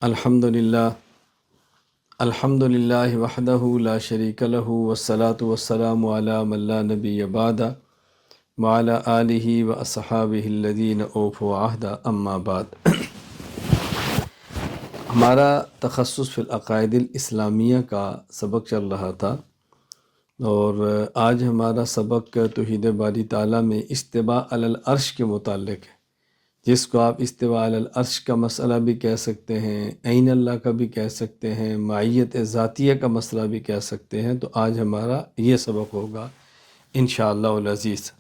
الحمد للہ وحدہ لا شریک لہ والصلاة والسلام علی من لا نبی بعدہ وعلی آلہ واصحابہ الذین اوفوا عہدہ اما بعد۔ ہمارا تخصص فی العقائد الاسلامیہ کا سبق چل رہا تھا، اور آج ہمارا سبق توحید باری تعالیٰ میں استواء علی العرش کے متعلق ہے، جس کو آپ استواء علی العرش کا مسئلہ بھی کہہ سکتے ہیں، عین اللہ کا بھی کہہ سکتے ہیں، معیت ذاتیہ کا مسئلہ بھی کہہ سکتے ہیں۔ تو آج ہمارا یہ سبق ہوگا انشاءاللہ العزیز۔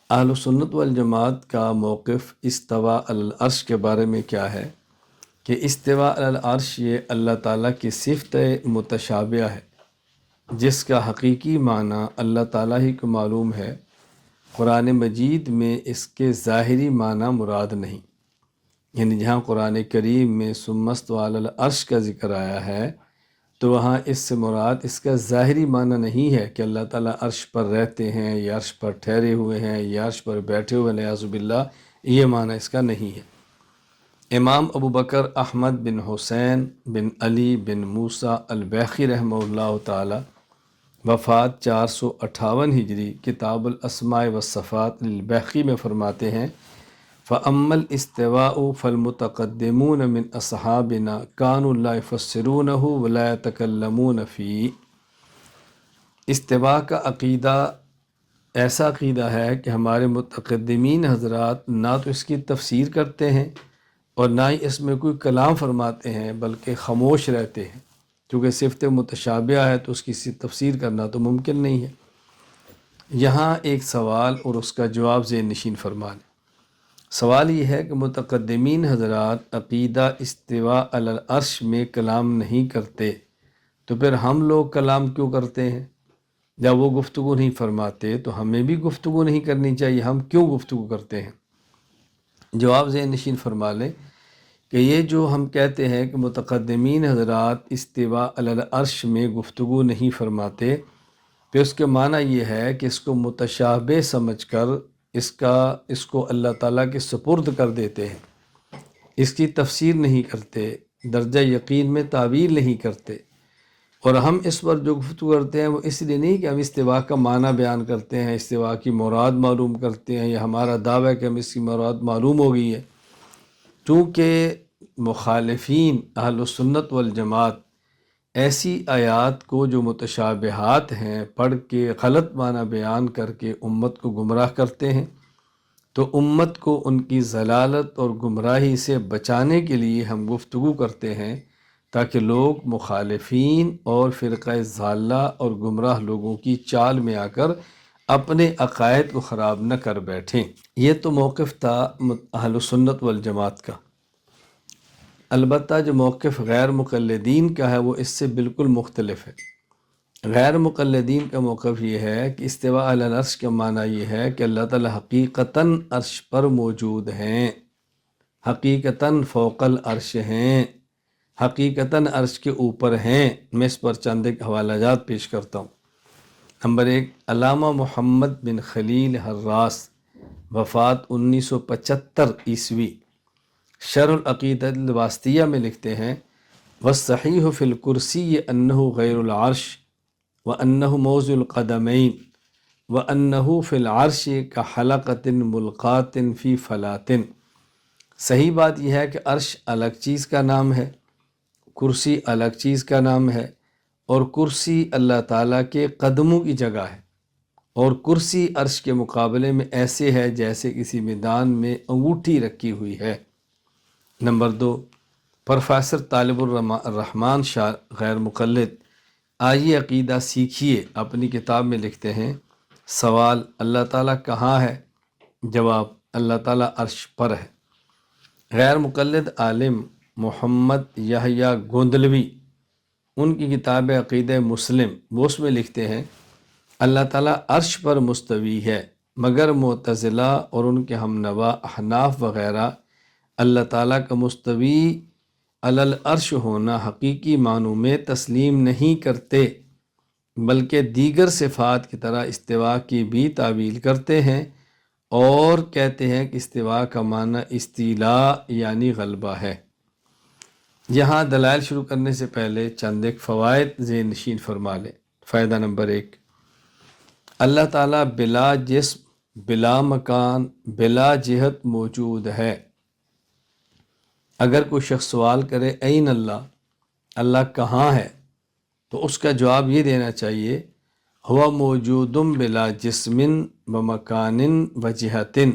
اہل سنت والجماعت کا موقف استواء علی العرش کے بارے میں کیا ہے کہ استواء علی العرش یہ اللہ تعالیٰ کی صفت متشابہ ہے، جس کا حقیقی معنی اللہ تعالیٰ ہی کو معلوم ہے۔ قرآن مجید میں اس کے ظاہری معنی مراد نہیں، یعنی جہاں قرآن کریم میں ثم استویٰ علی العرش کا ذکر آیا ہے تو وہاں اس سے مراد اس کا ظاہری معنی نہیں ہے کہ اللہ تعالیٰ عرش پر رہتے ہیں یا عرش پر ٹھہرے ہوئے ہیں یا عرش پر بیٹھے ہوئے ہیں، نعوذ باللہ، یہ معنی اس کا نہیں ہے۔ امام ابو بکر احمد بن حسین بن علی بن موسیٰ البیخی رحمہ اللہ تعالی، وفات 458 ہجری، کتاب الاسماء والصفات للبیخی میں فرماتے ہیں فَأَمَّا الْإِسْتِوَاءُ فَالْمُتَقَدِّمُونَ مِنْ أَصْحَابِنَا كَانُوا لَا يُفَسِّرُونَهُ وَلَا يَتَكَلَّمُونَ فِيهِ۔ استواء کا عقیدہ ایسا عقیدہ ہے کہ ہمارے متقدمین حضرات نہ تو اس کی تفسیر کرتے ہیں اور نہ ہی اس میں کوئی کلام فرماتے ہیں، بلکہ خاموش رہتے ہیں، کیونکہ صفت متشابہ ہے تو اس کی تفسیر کرنا تو ممکن نہیں ہے۔ یہاں ایک سوال اور اس کا جواب ذہن نشین فرما لیں۔ سوال یہ ہے کہ متقدمین حضرات عقیدہ استواء علی العرش میں کلام نہیں کرتے، تو پھر ہم لوگ کلام کیوں کرتے ہیں؟ جب وہ گفتگو نہیں فرماتے تو ہمیں بھی گفتگو نہیں کرنی چاہیے، ہم کیوں گفتگو کرتے ہیں؟ جواب ذہن نشین فرما لیں کہ یہ جو ہم کہتے ہیں کہ متقدمین حضرات استواء علی العرش میں گفتگو نہیں فرماتے، پھر اس کے معنی یہ ہے کہ اس کو متشابہ سمجھ کر اس کو اللہ تعالیٰ کے سپرد کر دیتے ہیں، اس کی تفسیر نہیں کرتے، درجہ یقین میں تعویل نہیں کرتے۔ اور ہم اس پر جو گفتگو کرتے ہیں وہ اس لیے نہیں کہ ہم استواء کا معنی بیان کرتے ہیں، استواء کی مراد معلوم کرتے ہیں، یا ہمارا دعویٰ ہے کہ ہم اس کی مراد معلوم ہو گئی ہے، چونکہ مخالفین اہل سنت والجماعت ایسی آیات کو جو متشابہات ہیں پڑھ کے غلط معنی بیان کر کے امت کو گمراہ کرتے ہیں، تو امت کو ان کی ضلالت اور گمراہی سے بچانے کے لیے ہم گفتگو کرتے ہیں، تاکہ لوگ مخالفین اور فرقہ ضالہ اور گمراہ لوگوں کی چال میں آ کر اپنے عقائد کو خراب نہ کر بیٹھیں۔ یہ تو موقف تھا اہل سنت والجماعت کا۔ البتہ جو موقف غیر مقلدین کا ہے وہ اس سے بالکل مختلف ہے۔ غیر مقلدین کا موقف یہ ہے کہ استواء علی العرش کا معنی یہ ہے کہ اللہ تعالیٰ حقیقتاً عرش پر موجود ہیں، حقیقتاً فوق العرش ہیں، حقیقتاً عرش کے اوپر ہیں۔ میں اس پر چند ایک حوالہ جات پیش کرتا ہوں۔ نمبر 1، علامہ محمد بن خلیل حراس، وفات 1975 عیسوی، شرح العقیدہ الواسطیہ میں لکھتے ہیں وَالصَّحِيحُ فِي الْكُرْسِيِّ أَنَّهُ غَيْرُ الْعَرْشِ وَأَنَّهُ مَوْضِعُ الْقَدَمَيْنِ وَأَنَّهُ فِي الْعَرْشِ كَحَلَقَةٍ مُلْقَاةٍ فِي فَلَاةٍ۔ صحیح بات یہ ہے کہ عرش الگ چیز کا نام ہے، کرسی الگ چیز کا نام ہے، اور کرسی اللہ تعالیٰ کے قدموں کی جگہ ہے، اور کرسی عرش کے مقابلے میں ایسے ہے جیسے کسی میدان میں انگوٹھی رکھی ہوئی ہے۔ نمبر 2، پروفیسر طالب الرحمن شاہ غیر مقلد، آئیے عقیدہ سیکھیے، اپنی کتاب میں لکھتے ہیں سوال، اللہ تعالیٰ کہاں ہے؟ جواب، اللہ تعالیٰ عرش پر ہے۔ غیر مقلد عالم محمد یحییٰ گوندلوی، ان کی کتاب عقیدہ مسلم، وہ اس میں لکھتے ہیں اللہ تعالیٰ عرش پر مستوی ہے، مگر معتزلہ اور ان کے ہم نوا احناف وغیرہ اللہ تعالیٰ کا مستوی علی العرش ہونا حقیقی معنوں میں تسلیم نہیں کرتے، بلکہ دیگر صفات کی طرح استواء کی بھی تعویل کرتے ہیں، اور کہتے ہیں کہ استواء کا معنی استیلاء یعنی غلبہ ہے۔ یہاں دلائل شروع کرنے سے پہلے چند ایک فوائد ذہن نشین فرما لیں۔ فائدہ نمبر 1، اللہ تعالیٰ بلا جسم، بلا مکان، بلا جہت موجود ہے۔ اگر کوئی شخص سوال کرے این اللہ، اللہ کہاں ہے، تو اس کا جواب یہ دینا چاہیے ہوا موجودم بلا جسم و مکان و جہتن،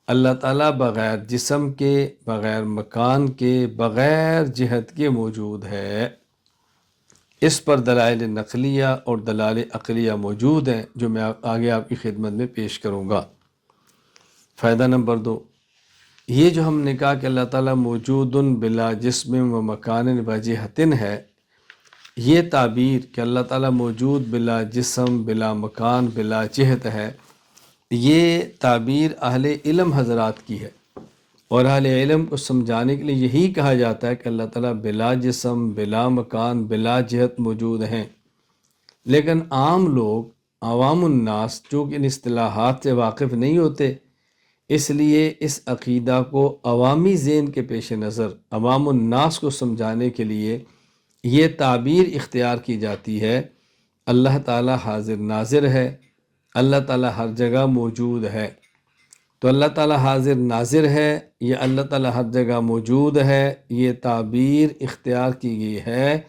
اللہ تعالیٰ بغیر جسم کے، بغیر مکان کے، بغیر جہت کے موجود ہے۔ اس پر دلائل نقلیہ اور دلائل عقلیہ موجود ہیں جو میں آگے آپ کی خدمت میں پیش کروں گا۔ فائدہ نمبر 2، یہ جو ہم نے کہا کہ اللہ تعالیٰ موجود بلا جسم و مکان و جہتن ہے، یہ تعبیر کہ اللہ تعالیٰ موجود بلا جسم، بلا مکان، بلا جہت ہے، یہ تعبیر اہل علم حضرات کی ہے، اور اہل علم کو سمجھانے کے لیے یہی کہا جاتا ہے کہ اللہ تعالیٰ بلا جسم، بلا مکان، بلا جہت موجود ہیں۔ لیکن عام لوگ، عوام الناس، جو کہ ان اصطلاحات سے واقف نہیں ہوتے، اس لیے اس عقیدہ کو عوامی ذہن کے پیش نظر عوام الناس کو سمجھانے کے لیے یہ تعبیر اختیار کی جاتی ہے، اللہ تعالیٰ حاضر ناظر ہے، اللہ تعالیٰ ہر جگہ موجود ہے۔ تو اللہ تعالیٰ حاضر ناظر ہے، یہ اللہ تعالیٰ ہر جگہ موجود ہے، یہ تعبیر اختیار کی گئی ہے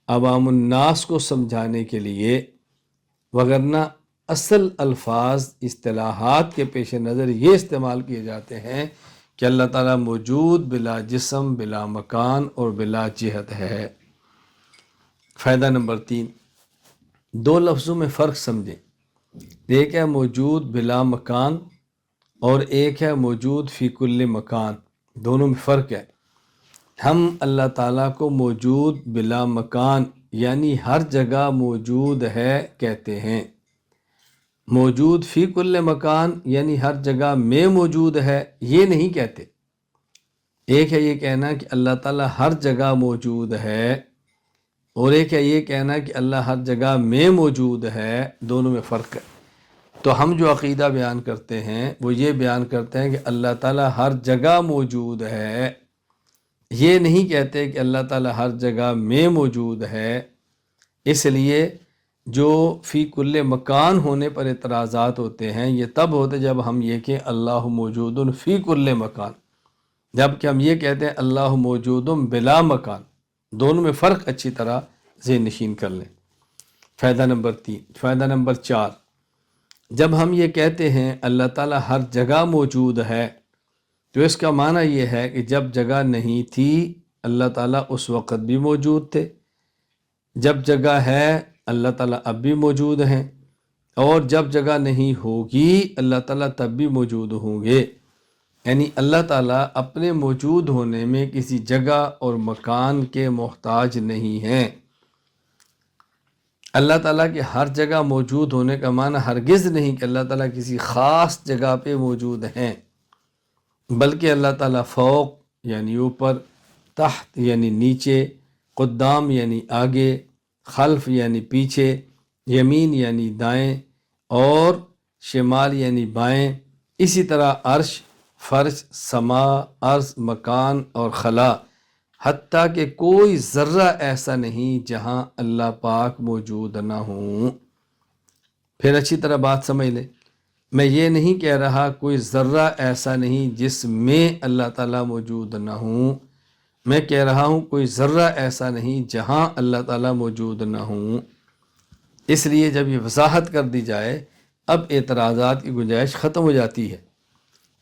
عوام الناس کو سمجھانے کے لیے، وگرنہ اصل الفاظ اصطلاحات کے پیش نظر یہ استعمال کیے جاتے ہیں کہ اللہ تعالیٰ موجود بلا جسم، بلا مکان اور بلا جہت ہے۔ فائدہ نمبر 3، 2 لفظوں میں فرق سمجھیں، ایک ہے موجود بلا مکان اور ایک ہے موجود فی کل مکان، دونوں میں فرق ہے۔ ہم اللہ تعالیٰ کو موجود بلا مکان یعنی ہر جگہ موجود ہے کہتے ہیں، موجود فی کل مکان یعنی ہر جگہ میں موجود ہے یہ نہیں کہتے۔ ایک ہے یہ کہنا کہ اللہ تعالیٰ ہر جگہ موجود ہے، اور ایک ہے یہ کہنا کہ اللہ ہر جگہ میں موجود ہے، دونوں میں فرق ہے۔ تو ہم جو عقیدہ بیان کرتے ہیں وہ یہ بیان کرتے ہیں کہ اللہ تعالیٰ ہر جگہ موجود ہے، یہ نہیں کہتے کہ اللہ تعالیٰ ہر جگہ میں موجود ہے۔ اس لیے جو فی کل مکان ہونے پر اعتراضات ہوتے ہیں یہ تب ہوتے جب ہم یہ کہ اللہ موجود فی کل مکان، جب کہ ہم یہ کہتے ہیں اللہ موجود بلا مکان، دونوں میں فرق اچھی طرح ذہن نشین کر لیں۔ فائدہ نمبر 3، فائدہ نمبر 4، جب ہم یہ کہتے ہیں اللہ تعالیٰ ہر جگہ موجود ہے تو اس کا معنی یہ ہے کہ جب جگہ نہیں تھی اللہ تعالیٰ اس وقت بھی موجود تھے، جب جگہ ہے اللہ تعالیٰ اب بھی موجود ہیں، اور جب جگہ نہیں ہوگی اللہ تعالیٰ تب بھی موجود ہوں گے۔ یعنی اللہ تعالیٰ اپنے موجود ہونے میں کسی جگہ اور مکان کے محتاج نہیں ہیں۔ اللہ تعالیٰ کے ہر جگہ موجود ہونے کا معنی ہرگز نہیں کہ اللہ تعالیٰ کسی خاص جگہ پہ موجود ہیں، بلکہ اللہ تعالیٰ فوق یعنی اوپر، تحت یعنی نیچے، قدام یعنی آگے، خلف یعنی پیچھے، یمین یعنی دائیں، اور شمال یعنی بائیں، اسی طرح عرش، فرش، سما، عرض، مکان اور خلا، حتیٰ کہ کوئی ذرہ ایسا نہیں جہاں اللہ پاک موجود نہ ہوں۔ پھر اچھی طرح بات سمجھ لیں، میں یہ نہیں کہہ رہا کوئی ذرہ ایسا نہیں جس میں اللہ تعالیٰ موجود نہ ہوں، میں کہہ رہا ہوں کوئی ذرہ ایسا نہیں جہاں اللہ تعالیٰ موجود نہ ہوں۔ اس لیے جب یہ وضاحت کر دی جائے اب اعتراضات کی گنجائش ختم ہو جاتی ہے۔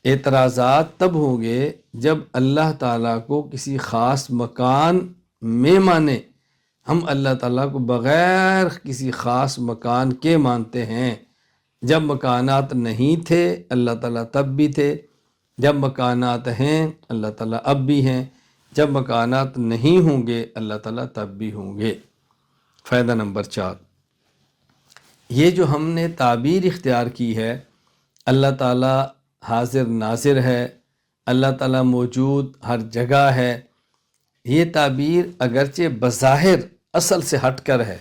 اعتراضات تب ہوں گے جب اللہ تعالیٰ کو کسی خاص مکان میں مانے، ہم اللہ تعالیٰ کو بغیر کسی خاص مکان کے مانتے ہیں۔ جب مکانات نہیں تھے اللہ تعالیٰ تب بھی تھے، جب مکانات ہیں اللہ تعالیٰ اب بھی ہیں، جب مکانات نہیں ہوں گے اللہ تعالیٰ تب بھی ہوں گے۔ فائدہ نمبر 4، یہ جو ہم نے تعبیر اختیار کی ہے اللہ تعالیٰ حاضر ناظر ہے، اللہ تعالیٰ موجود ہر جگہ ہے، یہ تعبیر اگرچہ بظاہر اصل سے ہٹ کر ہے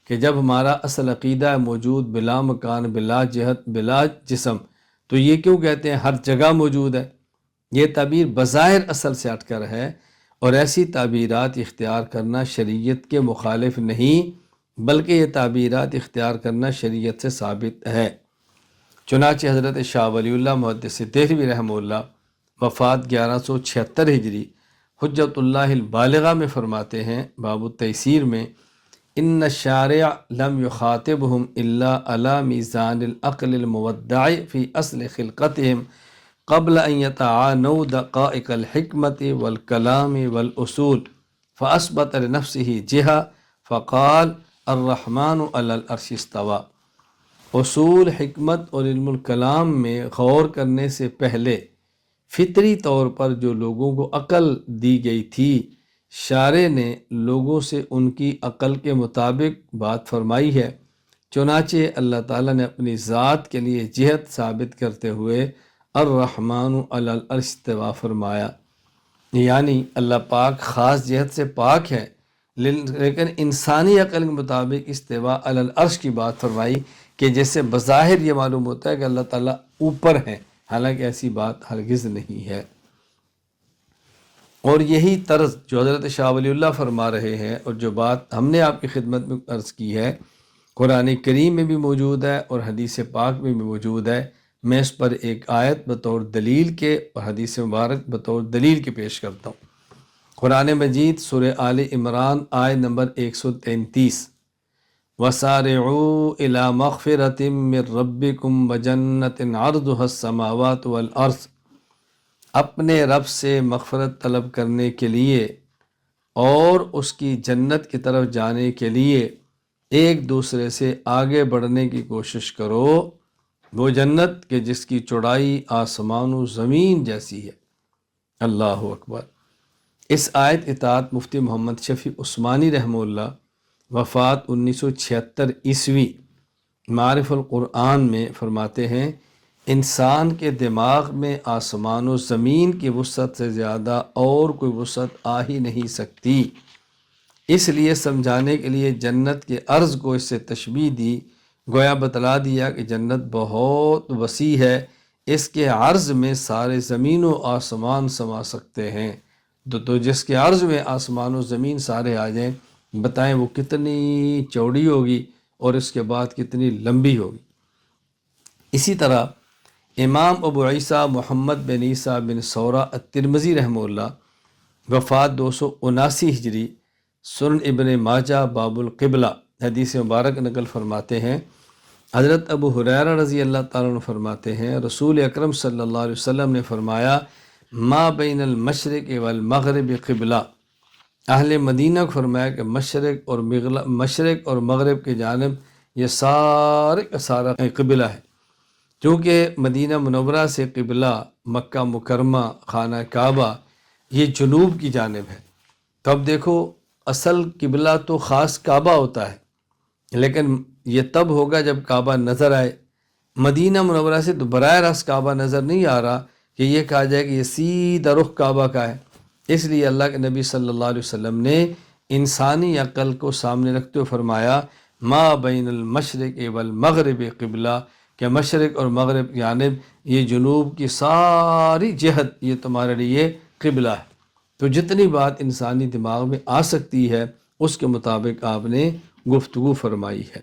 کہ جب ہمارا اصل عقیدہ ہے موجود بلا مکان، بلا جہت، بلا جسم، تو یہ کیوں کہتے ہیں ہر جگہ موجود ہے، یہ تعبیر بظاہر اصل سے ہٹ کر ہے، اور ایسی تعبیرات اختیار کرنا شریعت کے مخالف نہیں، بلکہ یہ تعبیرات اختیار کرنا شریعت سے ثابت ہے۔ چنانچہ حضرت شاہ ولی اللہ محدث دہلوی رحمہ اللہ وفات 1176 ہجری حجت اللہ البالغہ میں فرماتے ہیں، باب التیسیر میں، ان الشارع لم یخاطبہم الا علی میزان العقل المودع فی اصل خلقتہم قبل ان یتعانوا دقائق الحکمت والکلام والاصول فاثبت لنفسہ جہہ فقال الرحمن علی العرش استوى۔ اصول حکمت اور علم الکلام میں غور کرنے سے پہلے فطری طور پر جو لوگوں کو عقل دی گئی تھی، شارع نے لوگوں سے ان کی عقل کے مطابق بات فرمائی ہے۔ چنانچہ اللہ تعالیٰ نے اپنی ذات کے لیے جہت ثابت کرتے ہوئے الرحمن علی العرش استویٰ فرمایا، یعنی اللہ پاک خاص جہت سے پاک ہے، لیکن انسانی عقل کے مطابق استواء علی العرش کی بات فرمائی کہ جس سے بظاہر یہ معلوم ہوتا ہے کہ اللہ تعالیٰ اوپر ہے، حالانکہ ایسی بات ہرگز نہیں ہے۔ اور یہی طرز جو حضرت شاہ ولی اللہ فرما رہے ہیں اور جو بات ہم نے آپ کی خدمت میں عرض کی ہے، قرآن کریم میں بھی موجود ہے اور حدیث پاک میں بھی موجود ہے۔ میں اس پر ایک آیت بطور دلیل کے اور حدیث مبارک بطور دلیل کے پیش کرتا ہوں۔ قرآن مجید سورہ آل عمران آیت نمبر 133، وَسَارِعُوا إِلَى مَغْفِرَةٍ مِّن رَبِّكُمْ وَجَنَّةٍ عَرْضُهَا السَّمَاوَاتُ وَالْأَرْضُ، اپنے رب سے مغفرت طلب کرنے کے لیے اور اس کی جنت کی طرف جانے کے لیے ایک دوسرے سے آگے بڑھنے کی کوشش کرو، وہ جنت کہ جس کی چوڑائی آسمان و زمین جیسی ہے۔ اللہ اکبر۔ اس آیت کے تحت مفتی محمد شفیع عثمانی رحمہ اللہ وفات 1976 عیسوی معارف القرآن میں فرماتے ہیں، انسان کے دماغ میں آسمان و زمین کی وسعت سے زیادہ اور کوئی وسعت آ ہی نہیں سکتی، اس لیے سمجھانے کے لیے جنت کے عرض کو اس سے تشبیہ دی، گویا بتلا دیا کہ جنت بہت وسیع ہے، اس کے عرض میں سارے زمین و آسمان سما سکتے ہیں۔ تو جس کے عرض میں آسمان و زمین سارے آ جائیں، بتائیں وہ کتنی چوڑی ہوگی اور اس کے بعد کتنی لمبی ہوگی۔ اسی طرح امام ابو عیسیٰ محمد بن عیسیٰ بن سورہ الترمذی رحمہ اللہ وفات 279 ہجری سنن ابن ماجہ باب القبلہ حدیث مبارک نقل فرماتے ہیں، حضرت ابو ہریرہ رضی اللہ تعالیٰ عنہ فرماتے ہیں، رسول اکرم صلی اللہ علیہ وسلم نے فرمایا، ما بین المشرق والمغرب قبلہ، اہل مدینہ کو فرمایا کہ مشرق اور مغرب کی جانب یہ سارے کا سارا قبلہ ہے، چونکہ مدینہ منورہ سے قبلہ مکہ مکرمہ خانہ کعبہ یہ جنوب کی جانب ہے۔ تو اب دیکھو، اصل قبلہ تو خاص کعبہ ہوتا ہے، لیکن یہ تب ہوگا جب کعبہ نظر آئے۔ مدینہ منورہ سے تو براہ راست کعبہ نظر نہیں آ رہا کہ یہ کہا جائے کہ یہ سیدھا رخ کعبہ کا ہے، اس لیے اللہ کے نبی صلی اللہ علیہ وسلم نے انسانی عقل کو سامنے رکھتے ہوئے فرمایا، ما بین المشرق والمغرب قبلہ، کہ مشرق اور مغرب جانب یہ جنوب کی ساری جہت یہ تمہارے لیے قبلہ ہے۔ تو جتنی بات انسانی دماغ میں آ سکتی ہے اس کے مطابق آپ نے گفتگو فرمائی ہے۔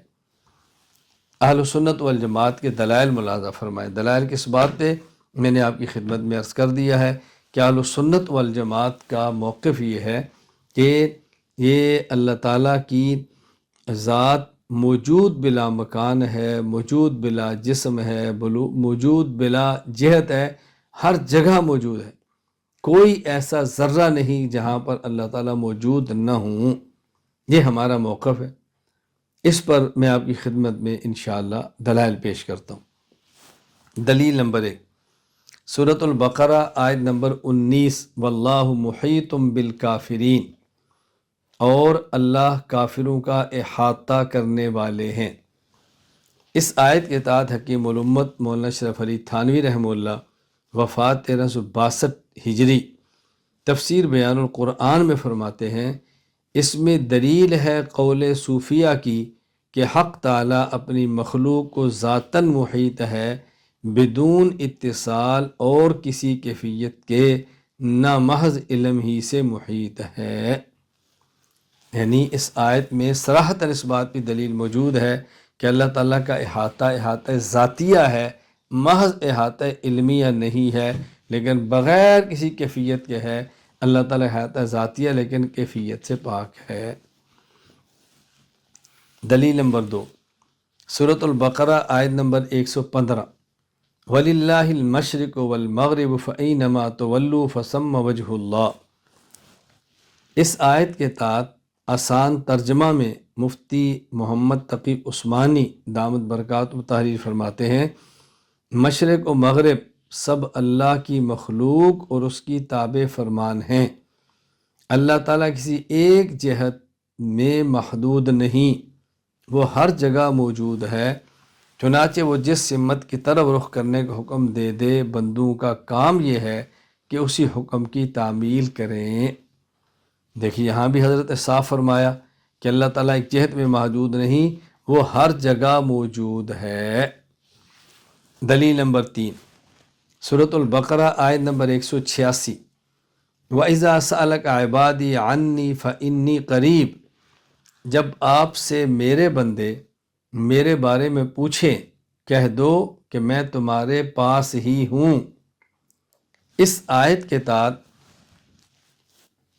اہل سنت والجماعت کے دلائل ملاحظہ فرمائے۔ دلائل کس بات پہ؟ میں نے آپ کی خدمت میں عرض کر دیا ہے کہ اہل سنت والجماعت کا موقف یہ ہے کہ یہ اللہ تعالیٰ کی ذات موجود بلا مکان ہے، موجود بلا جسم ہے، موجود بلا جہت ہے، ہر جگہ موجود ہے، کوئی ایسا ذرہ نہیں جہاں پر اللہ تعالیٰ موجود نہ ہوں۔ یہ ہمارا موقف ہے، اس پر میں آپ کی خدمت میں انشاءاللہ دلائل پیش کرتا ہوں۔ دلیل نمبر 1، سورۃ البقرہ آیت نمبر 19، واللہ محیط بالکافرین، اور اللہ کافروں کا احاطہ کرنے والے ہیں۔ اس آیت کے تحت حکیم الامت مولانا اشرف علی تھانوی رحمہ اللہ وفات 1362 ہجری تفسیر بیان القرآن میں فرماتے ہیں، اس میں دلیل ہے قول صوفیہ کی کہ حق تعالیٰ اپنی مخلوق کو ذاتاً محیط ہے، بدون اتصال اور کسی کیفیت کے، نہ محض علم ہی سے محیط ہے۔ یعنی اس آیت میں صراحتاً اس بات پہ دلیل موجود ہے کہ اللہ تعالیٰ کا احاطہ ذاتیہ ہے، محض احاطہ علمیہ نہیں ہے، لیکن بغیر کسی کیفیت کے ہے۔ اللہ تعالیٰ احاطہ ذاتیہ لیکن کیفیت سے پاک ہے۔ دلیل نمبر 2، سورۃ البقرہ آیت نمبر 115، وَلِلَّهِ الْمَشْرِقُ وَالْمَغْرِبُ فَأَيْنَمَا تُوَلُّوا فَثَمَّ وَجْهُ اللَّهِ۔ اس آیت کے تحت آسان ترجمہ میں مفتی محمد تقی عثمانی دامت برکات و تحریر فرماتے ہیں، مشرق و مغرب سب اللہ کی مخلوق اور اس کی تابع فرمان ہیں۔ اللہ تعالیٰ کسی ایک جہت میں محدود نہیں، وہ ہر جگہ موجود ہے۔ چنانچہ وہ جس سمت کی طرف رخ کرنے کا حکم دے دے، بندوں کا کام یہ ہے کہ اسی حکم کی تعمیل کریں۔ دیکھیے یہاں بھی حضرت صاف فرمایا کہ اللہ تعالیٰ ایک جہت میں محدود نہیں، وہ ہر جگہ موجود ہے۔ دلیل نمبر 3، سورۃ البقرہ آیت نمبر 186، وَإِذَا سَأَلَكَ عِبَادِي عَنِّي فَإِنِّي قَرِيبٌ۔ جب آپ سے میرے بندے میرے بارے میں پوچھیں، کہہ دو کہ میں تمہارے پاس ہی ہوں۔ اس آیت کے تحت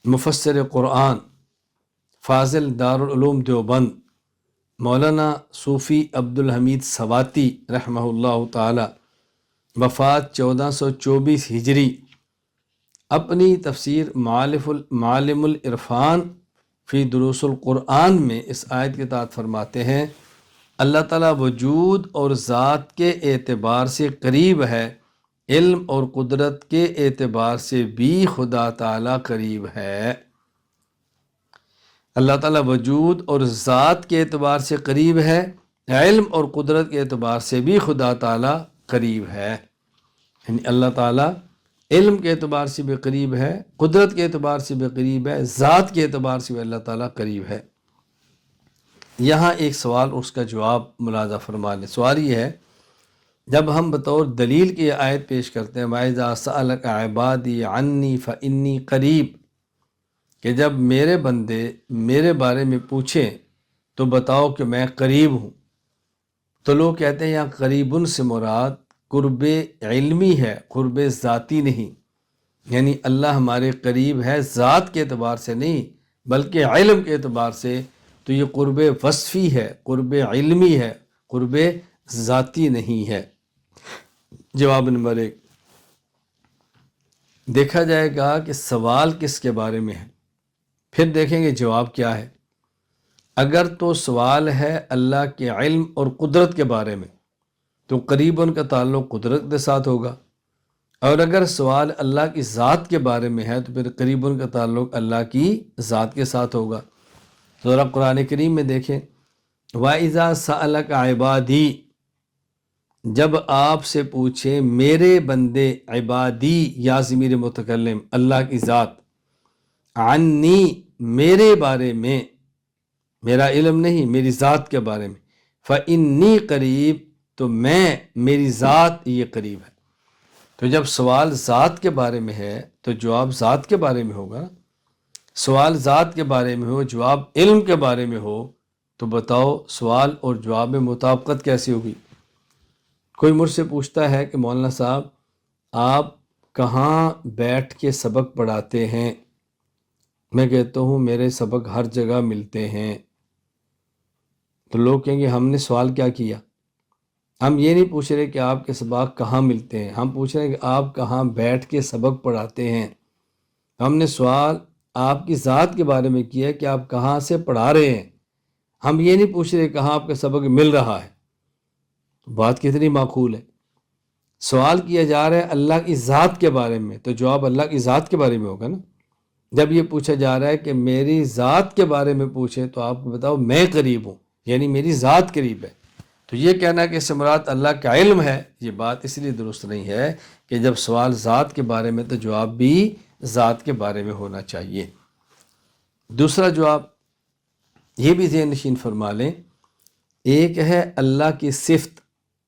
مفسر قرآن فاضل دارالعلوم دیوبند مولانا صوفی عبدالحمید سواتی رحمہ اللہ تعالی، وفات 1424 ہجری، اپنی تفسیر معالم العرفان فی دروس القرآن میں اس آیت کے تحت فرماتے ہیں، اللہ تعالیٰ وجود اور ذات کے اعتبار سے قریب ہے، علم اور قدرت کے اعتبار سے بھی خدا تعالیٰ قریب ہے۔ اللہ تعالیٰ وجود اور ذات کے اعتبار سے قریب ہے، علم اور قدرت کے اعتبار سے بھی خدا تعالیٰ قریب ہے۔ یعنی اللہ تعالیٰ علم کے اعتبار سے بھی قریب ہے، قدرت کے اعتبار سے بھی قریب ہے، ذات کے اعتبار سے بھی اللہ تعالیٰ قریب ہے۔ یہاں ایک سوال اور اس کا جواب ملاحظہ فرما لیں۔ سوال یہ ہے، جب ہم بطور دلیل کی یہ آیت پیش کرتے ہیں وَإِذَا سَأَلَكَ عِبَادِي عَنِّي فَإِنِّي قَرِيبٌ، کہ جب میرے بندے میرے بارے میں پوچھیں تو بتاؤ کہ میں قریب ہوں، تو لوگ کہتے ہیں یہاں قریبن سے مراد قرب علمی ہے، قرب ذاتی نہیں۔ یعنی اللہ ہمارے قریب ہے ذات کے اعتبار سے نہیں بلکہ علم کے اعتبار سے، تو یہ قرب وصفی ہے، قرب علمی ہے، قرب ذاتی نہیں ہے۔ جواب نمبر 1، دیکھا جائے گا کہ سوال کس کے بارے میں ہے، پھر دیکھیں گے جواب کیا ہے۔ اگر تو سوال ہے اللہ کے علم اور قدرت کے بارے میں تو قریباً کا تعلق قدرت کے ساتھ ہوگا، اور اگر سوال اللہ کی ذات کے بارے میں ہے تو پھر قریباً کا تعلق اللہ کی ذات کے ساتھ ہوگا۔ ذرا قرآن کریم میں دیکھیں، وَإِذَا سَأَلَكَ عِبَادِي، جب آپ سے پوچھیں میرے بندے، عبادی یا ضمیر متکلم اللہ کی ذات، عنی میرے بارے میں، میرا علم نہیں میری ذات کے بارے میں، فإنی قریب تو میں، میری ذات یہ قریب ہے۔ تو جب سوال ذات کے بارے میں ہے تو جواب ذات کے بارے میں ہوگا۔ سوال ذات کے بارے میں ہو، جواب علم کے بارے میں ہو، تو بتاؤ سوال اور جواب میں مطابقت کیسی ہوگی؟ کوئی مجھ سے پوچھتا ہے کہ مولانا صاحب آپ کہاں بیٹھ کے سبق پڑھاتے ہیں؟ میں کہتا ہوں میرے سبق ہر جگہ ملتے ہیں۔ تو لوگ کہیں گے ہم نے سوال کیا کیا؟ ہم یہ نہیں پوچھ رہے کہ آپ کے سبق کہاں ملتے ہیں، ہم پوچھ رہے ہیں کہ آپ کہاں بیٹھ کے سبق پڑھاتے ہیں۔ ہم نے سوال آپ کی ذات کے بارے میں کیا کہ آپ کہاں سے پڑھا رہے ہیں، ہم یہ نہیں پوچھ رہے کہاں آپ کا سبق مل رہا ہے۔ بات کتنی معقول ہے۔ سوال کیا جا رہا ہے اللہ کی ذات کے بارے میں تو جواب اللہ کی ذات کے بارے میں ہوگا نا۔ جب یہ پوچھا جا رہا ہے کہ میری ذات کے بارے میں پوچھیں تو آپ کو بتاؤ میں قریب ہوں، یعنی میری ذات قریب ہے۔ تو یہ کہنا کہ اس سے مراد اللہ کا علم ہے، یہ بات اس لیے درست نہیں ہے کہ جب سوال ذات کے بارے میں تو جواب بھی ذات کے بارے میں ہونا چاہیے۔ دوسرا جواب یہ بھی ذہن نشین فرما لیں، ایک ہے اللہ کی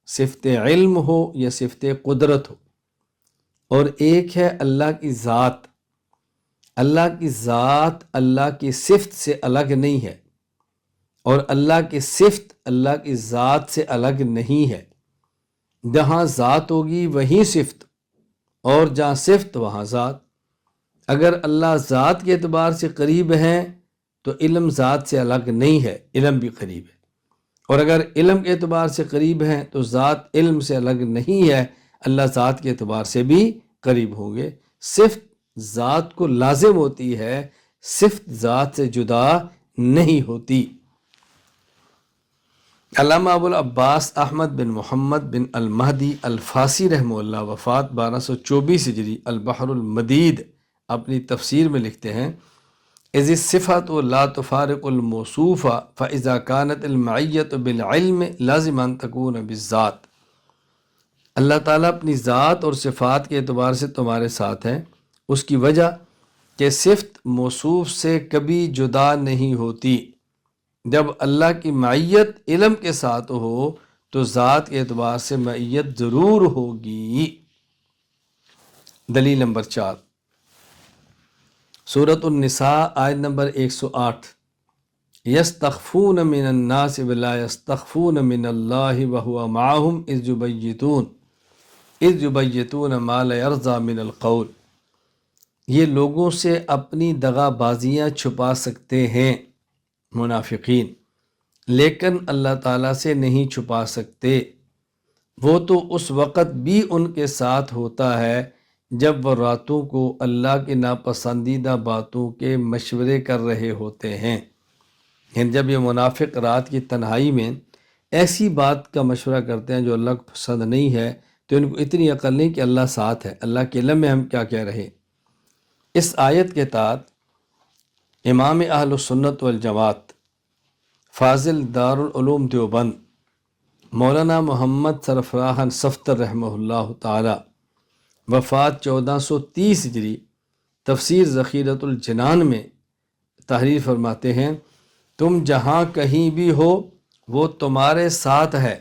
صفت علم ہو یا صفت قدرت ہو، اور ایک ہے اللہ کی ذات اللہ کی ذات اللہ کی صفت سے الگ نہیں ہے، اور اللہ کی صفت اللہ کی ذات سے الگ نہیں ہے۔ جہاں ذات ہوگی وہیں صفت، اور جہاں صفت وہاں ذات۔ اگر اللہ ذات کے اعتبار سے قریب ہیں تو علم ذات سے الگ نہیں ہے، علم بھی قریب ہے، اور اگر علم کے اعتبار سے قریب ہیں تو ذات علم سے الگ نہیں ہے، اللہ ذات کے اعتبار سے بھی قریب ہوں گے۔ صفت ذات کو لازم ہوتی ہے، صفت ذات سے جدا نہیں ہوتی۔ علامہ ابو العباس احمد بن محمد بن المہدی الفاسی رحمہ اللہ، وفات 1224 ہجری، البحر المدید اپنی تفسیر میں لکھتے ہیں، اذ الصفات لا تفارق الموصوف فاذا كانت المعیت بالعلم لازم ان تكون بالذات۔ اللہ تعالیٰ اپنی ذات اور صفات کے اعتبار سے تمہارے ساتھ ہیں، اس کی وجہ کہ صفت موصوف سے کبھی جدا نہیں ہوتی۔ جب اللہ کی معیت علم کے ساتھ ہو تو ذات کے اعتبار سے معیت ضرور ہوگی۔ دلیل نمبر 4، سورۃ النساء آیت نمبر 108، یستخفون من الناس ولا یستخفون من اللہ وہو معہم اذ یبیتون ما لا یرضی من القول۔ یہ لوگوں سے اپنی دغا بازیاں چھپا سکتے ہیں، منافقین، لیکن اللہ تعالیٰ سے نہیں چھپا سکتے۔ وہ تو اس وقت بھی ان کے ساتھ ہوتا ہے جب وہ راتوں کو اللہ کے ناپسندیدہ باتوں کے مشورے کر رہے ہوتے ہیں۔ یعنی جب یہ منافق رات کی تنہائی میں ایسی بات کا مشورہ کرتے ہیں جو اللہ کو پسند نہیں ہے، تو ان کو اتنی عقل نہیں کہ اللہ ساتھ ہے، اللہ کے علم میں ہم کیا کہہ رہے۔ اس آیت کے تحت امام اہل السنت والجماعت فاضل دارالعلوم دیوبند مولانا محمد سرفراز صفتر رحمہ اللہ تعالی، وفات 1430 ہجری، تفسیر ذخیرۃ الجنان میں تحریر فرماتے ہیں، تم جہاں کہیں بھی ہو وہ تمہارے ساتھ ہے،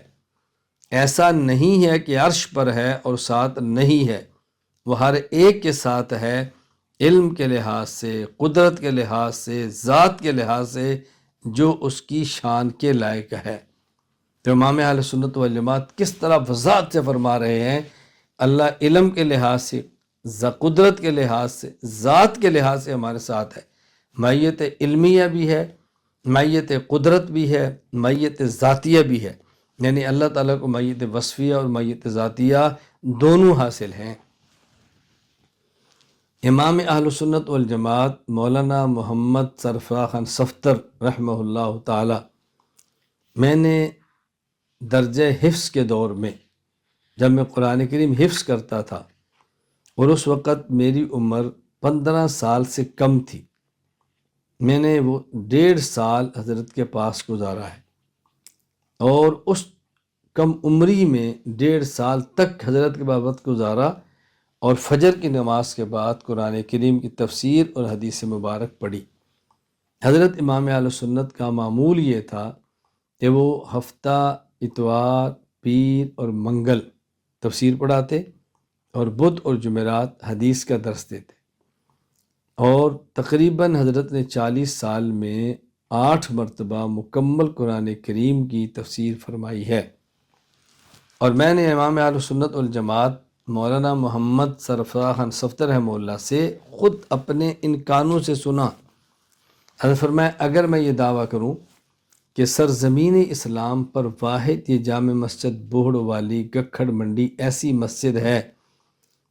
ایسا نہیں ہے کہ عرش پر ہے اور ساتھ نہیں ہے، وہ ہر ایک کے ساتھ ہے، علم کے لحاظ سے، قدرت کے لحاظ سے، ذات کے لحاظ سے، جو اس کی شان کے لائق ہے۔ تو امام اہل سنت والجماعت کس طرح وضاحت سے فرما رہے ہیں، اللہ علم کے لحاظ سے، قدرت کے لحاظ سے، ذات کے لحاظ سے ہمارے ساتھ ہے۔ معیت علمیہ بھی ہے، معیت قدرت بھی ہے، معیت ذاتیہ بھی ہے، یعنی اللہ تعالیٰ کو معیت وصفیہ اور معیت ذاتیہ دونوں حاصل ہیں۔ امام اہل سنت والجماعت مولانا محمد سرفراز صفتر رحمہ اللہ تعالی، میں نے درجہ حفظ کے دور میں جب میں قرآن کریم حفظ کرتا تھا اور اس وقت میری عمر 15 سال سے کم تھی، میں نے وہ 1.5 سال حضرت کے پاس گزارا ہے، اور اس کم عمری میں 1.5 سال تک حضرت کے بابت گزارا، اور فجر کی نماز کے بعد قرآن کریم کی تفسیر اور حدیث مبارک پڑھی۔ حضرت امام اہل سنت کا معمول یہ تھا کہ وہ ہفتہ، اتوار، پیر اور منگل تفسیر پڑھاتے، اور بدھ اور جمعرات حدیث کا درس دیتے، اور تقریباً حضرت نے 40 سال میں 8 مرتبہ مکمل قرآن کریم کی تفسیر فرمائی ہے۔ اور میں نے امام اہل سنت والجماعت مولانا محمد سرفراز صفتر رحمہ اللہ سے خود اپنے ان کانوں سے سنا، حضرت فرمایا، اگر میں یہ دعویٰ کروں کہ سرزمین اسلام پر واحد یہ جامع مسجد بوہڑ والی گکھڑ منڈی ایسی مسجد ہے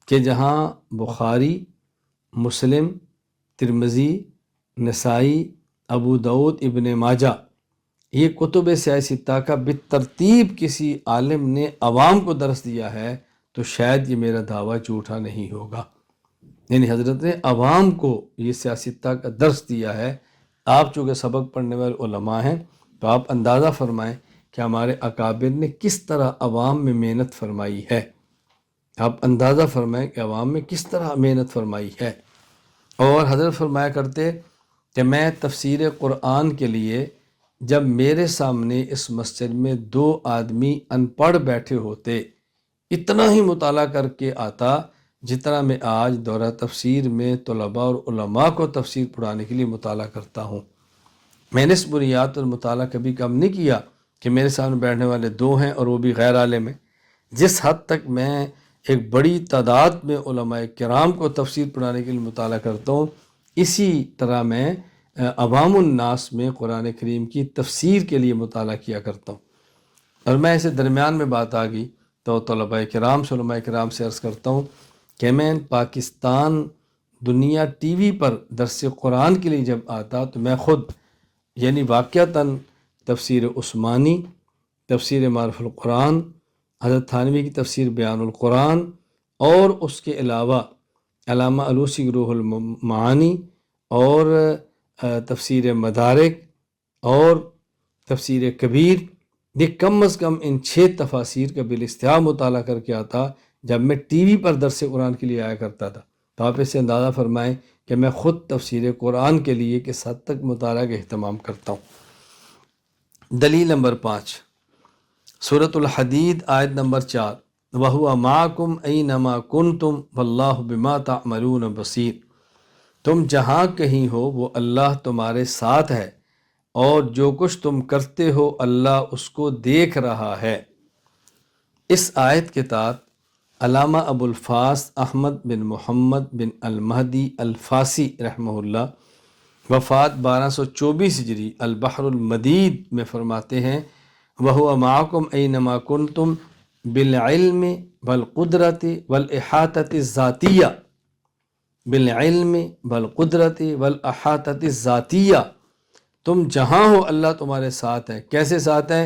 کہ جہاں بخاری، مسلم، ترمذی، نسائی، ابو داؤد، ابن ماجہ، یہ کتب سیاستہ کا بالترتیب کسی عالم نے عوام کو درس دیا ہے تو شاید یہ میرا دعویٰ جھوٹا نہیں ہوگا۔ یعنی حضرت نے عوام کو یہ سیاستہ کا درس دیا ہے۔ آپ چونکہ سبق پڑھنے والے علماء ہیں تو آپ اندازہ فرمائیں کہ ہمارے اکابر نے کس طرح عوام میں محنت فرمائی ہے۔ آپ اندازہ فرمائیں کہ عوام میں کس طرح محنت فرمائی ہے۔ اور حضرت فرمایا کرتے کہ میں تفسیر قرآن کے لیے جب میرے سامنے اس مسجد میں 2 آدمی ان پڑھ بیٹھے ہوتے، اتنا ہی مطالعہ کر کے آتا جتنا میں آج دورہ تفسیر میں طلباء اور علماء کو تفسیر پڑھانے کے لیے مطالعہ کرتا ہوں۔ میں نے اس بنیاد پر مطالعہ کبھی کم نہیں کیا کہ میرے سامنے بیٹھنے والے دو ہیں اور وہ بھی غیر عالم ہیں۔ جس حد تک میں ایک بڑی تعداد میں علماء کرام کو تفسیر پڑھانے کے لیے مطالعہ کرتا ہوں، اسی طرح میں عوام الناس میں قرآن کریم کی تفسیر کے لیے مطالعہ کیا کرتا ہوں۔ اور میں ایسے درمیان میں بات آ گئی تو طلباء کرام سے علماء کرام سے عرض کرتا ہوں کہ میں پاکستان دنیا ٹی وی پر درس قرآن کے لیے جب آتا تو میں خود یعنی واقعتاً تفسیر عثمانی، تفسیر معرف القرآن، حضرت تھانوی کی تفسیر بیان القرآن، اور اس کے علاوہ علامہ علوسی روح المعانی اور تفسیر مدارک اور تفسیر کبیر، یہ کم از کم ان 6 تفاسیر کا بالاستحاضہ مطالعہ کر کے آتا جب میں ٹی وی پر درس قرآن کے لیے آیا کرتا تھا۔ تو آپ اس سے اندازہ فرمائیں کہ میں خود تفسیر قرآن کے لیے کس حد تک مطالعہ کا اہتمام کرتا ہوں۔ دلیل نمبر 5، سورۃ الحدید آیت نمبر 4، وَهُوَ مَعَكُمْ أَيْنَمَا كُنْتُمْ وَاللَّهُ بِمَا تَعْمَلُونَ بَصِيرٌ، تم جہاں کہیں ہو وہ اللہ تمہارے ساتھ ہے اور جو کچھ تم کرتے ہو اللہ اس کو دیکھ رہا ہے۔ اس آیت کے تحت علامہ ابو الفاس احمد بن محمد بن المہدی الفاسی رحمہ اللہ وفات 1224 ہجری البحر المدید میں فرماتے ہیں، وَهُوَ مَعَكُمْ أَيْنَمَا كُنْتُمْ بِالْعِلْمِ وَالْقُدْرَةِ وَالْإِحَاطَةِ الذَّاتِيَّةِ، بالعلم بالقدرت والاحاطۃ الذاتیہ، تم جہاں ہو اللہ تمہارے ساتھ ہے۔ کیسے ساتھ ہے؟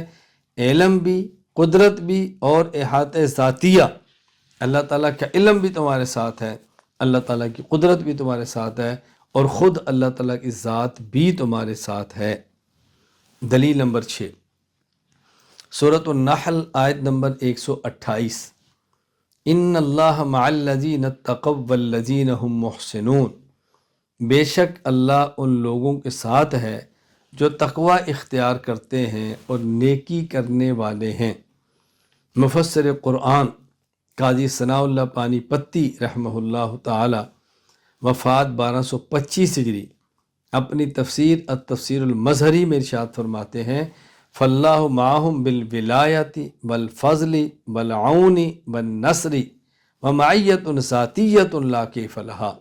علم بھی، قدرت بھی اور احاطہ ذاتیہ، اللہ تعالیٰ کا علم بھی تمہارے ساتھ ہے، اللہ تعالیٰ کی قدرت بھی تمہارے ساتھ ہے، اور خود اللہ تعالیٰ کی ذات بھی تمہارے ساتھ ہے۔ دلیل نمبر 6، سورۃ النحل آیت نمبر 128، ان اللہ مع الذین اتقوا والذین هم محسنون، بے شک اللہ ان لوگوں کے ساتھ ہے جو تقوی اختیار کرتے ہیں اور نیکی کرنے والے ہیں۔ مفسر قرآن قاضی ثناء اللہ پانی پتی رحمہ اللہ تعالی وفات 1225 ہجری اپنی تفسیر التفسیر المظہری میں ارشاد فرماتے ہیں، فاللہ معہم بالولایت والفضل والعون والنصر ومعیت ذاتیت لا کیف لہا،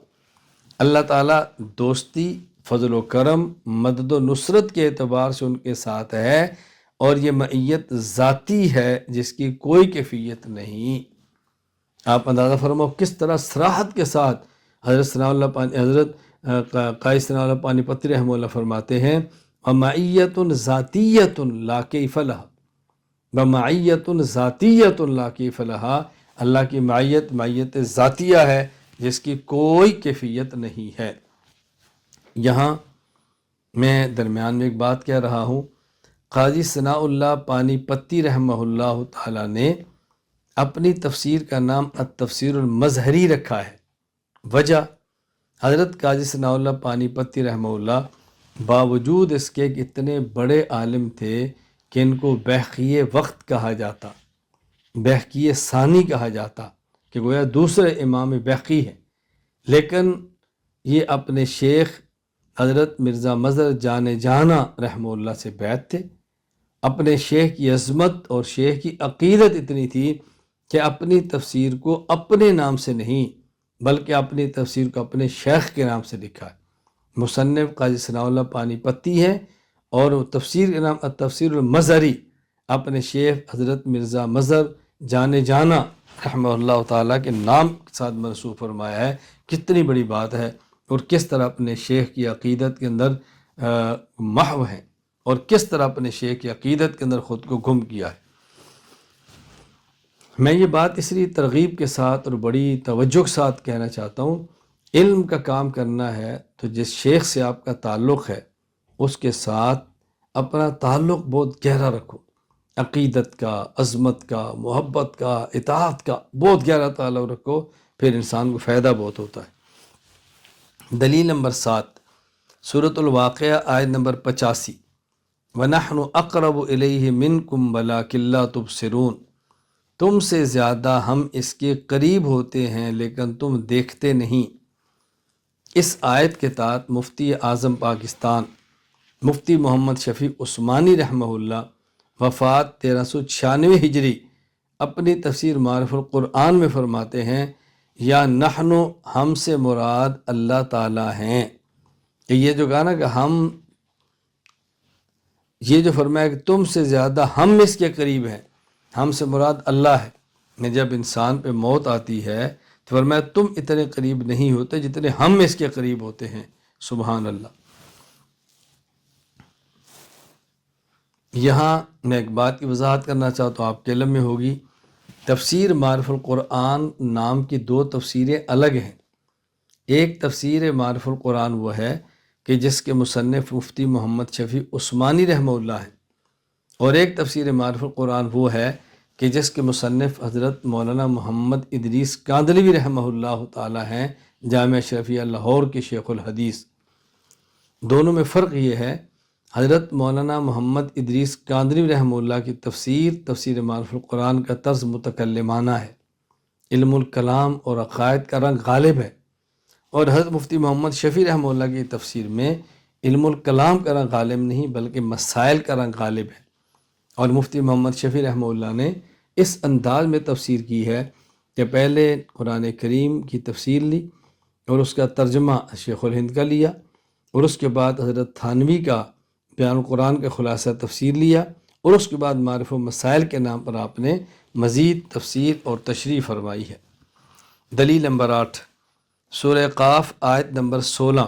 اللہ تعالیٰ دوستی، فضل و کرم، مدد و نصرت کے اعتبار سے ان کے ساتھ ہے، اور یہ معیت ذاتی ہے جس کی کوئی کیفیت نہیں۔ آپ اندازہ فرماؤ کس طرح صراحت کے ساتھ حضرت قاضی ثناء اللہ پانی پتی رحمہ اللہ فرماتے ہیں، وَمَعِيَّةٌ ذَاتِيَّةٌ لَا كَيْفَ لَهَا، وَمَعِيَّةٌ ذَاتِيَّةٌ لَا كَيْفَ لَهَا، اللہ کی معیت ذاتیہ ہے جس کی کوئی کیفیت نہیں ہے۔ یہاں میں درمیان میں ایک بات کہہ رہا ہوں، قاضی ثناء اللہ پانی پتی رحمہ اللہ تعالیٰ نے اپنی تفسیر کا نام التفسیر المظہری رکھا ہے۔ وجہ، حضرت قاضی ثناء اللہ پانی پتی رحمہ اللہ باوجود اس کے کہ اتنے بڑے عالم تھے کہ ان کو بحقی وقت کہا جاتا، بحقی ثانی کہا جاتا، کہ گویا دوسرے امام بحقی ہیں، لیکن یہ اپنے شیخ حضرت مرزا مظہر جان جانا رحمہ اللہ سے بیعت تھے۔ اپنے شیخ کی عظمت اور شیخ کی عقیدت اتنی تھی کہ اپنی تفسیر کو اپنے نام سے نہیں بلکہ اپنی تفسیر کو اپنے شیخ کے نام سے لکھا ہے۔ مصنف قاضی ثناء اللہ پانی پتی ہے، اور تفسیر کا نام التفسیر المظہری اپنے شیخ حضرت مرزا مظہر جان جانا رحمہ اللہ تعالیٰ کے نام کے ساتھ منسوب فرمایا ہے۔ کتنی بڑی بات ہے، اور کس طرح اپنے شیخ کی عقیدت کے اندر محو ہیں، اور کس طرح اپنے شیخ کی عقیدت کے اندر خود کو گم کیا ہے۔ میں یہ بات اس لیے ترغیب کے ساتھ اور بڑی توجہ کے ساتھ کہنا چاہتا ہوں، علم کا کام کرنا ہے تو جس شیخ سے آپ کا تعلق ہے اس کے ساتھ اپنا تعلق بہت گہرا رکھو، عقیدت کا، عظمت کا، محبت کا، اطاعت کا بہت گہرا تعلق رکھو، پھر انسان کو فائدہ بہت ہوتا ہے۔ دلیل نمبر 7، سورۃ الواقعہ آیت نمبر 85، وَنَحْنُ أَقْرَبُ إِلَيْهِ مِنْكُمْ وَلَٰكِن لَّا تُبْصِرُونَ، تم سے زیادہ ہم اس کے قریب ہوتے ہیں لیکن تم دیکھتے نہیں۔ اس آیت کے تحت مفتی اعظم پاکستان مفتی محمد شفیع عثمانی رحمہ اللہ وفات 1396 ہجری اپنی تفسیر معارف القرآن میں فرماتے ہیں یا نحن، ہم سے مراد اللہ تعالیٰ ہیں۔ کہ یہ جو کہا نا کہ ہم، یہ جو فرمایا کہ تم سے زیادہ ہم اس کے قریب ہیں، ہم سے مراد اللہ ہے۔ کہ جب انسان پہ موت آتی ہے تو فرمایا تم اتنے قریب نہیں ہوتے جتنے ہم اس کے قریب ہوتے ہیں۔ سبحان اللہ۔ یہاں میں ایک بات کی وضاحت کرنا چاہتا ہوں، آپ کے علم میں ہوگی، تفسیر معارف القرآن نام کی دو تفسیریں الگ ہیں۔ ایک تفسیر معارف القرآن وہ ہے کہ جس کے مصنف مفتی محمد شفیع عثمانی رحمہ اللہ ہے، اور ایک تفسیر معارف القرآن وہ ہے کہ جس کے مصنف حضرت مولانا محمد ادریس کاندھلوی رحمہ اللہ تعالی ہیں، جامعہ اشرفیہ لاہور کے شیخ الحدیث۔ دونوں میں فرق یہ ہے، حضرت مولانا محمد ادریس کاندھلوی رحمہ اللہ کی تفسیر معارف القرآن کا طرز متکلمانہ ہے، علم الکلام اور عقائد کا رنگ غالب ہے، اور حضرت مفتی محمد شفیع رحمہ اللہ کی تفسیر میں علم الکلام کا رنگ غالب نہیں بلکہ مسائل کا رنگ غالب ہے۔ اور مفتی محمد شفیع رحمہ اللہ نے اس انداز میں تفسیر کی ہے کہ پہلے قرآن کریم کی تفسیر لی اور اس کا ترجمہ شیخ الہند کا لیا، اور اس کے بعد حضرت تھانوی کا بیان القرآن کا خلاصہ تفسیر لیا، اور اس کے بعد معارف و مسائل کے نام پر آپ نے مزید تفسیر اور تشریح فرمائی ہے۔ دلیل نمبر 8، سورہ قاف آیت نمبر 16،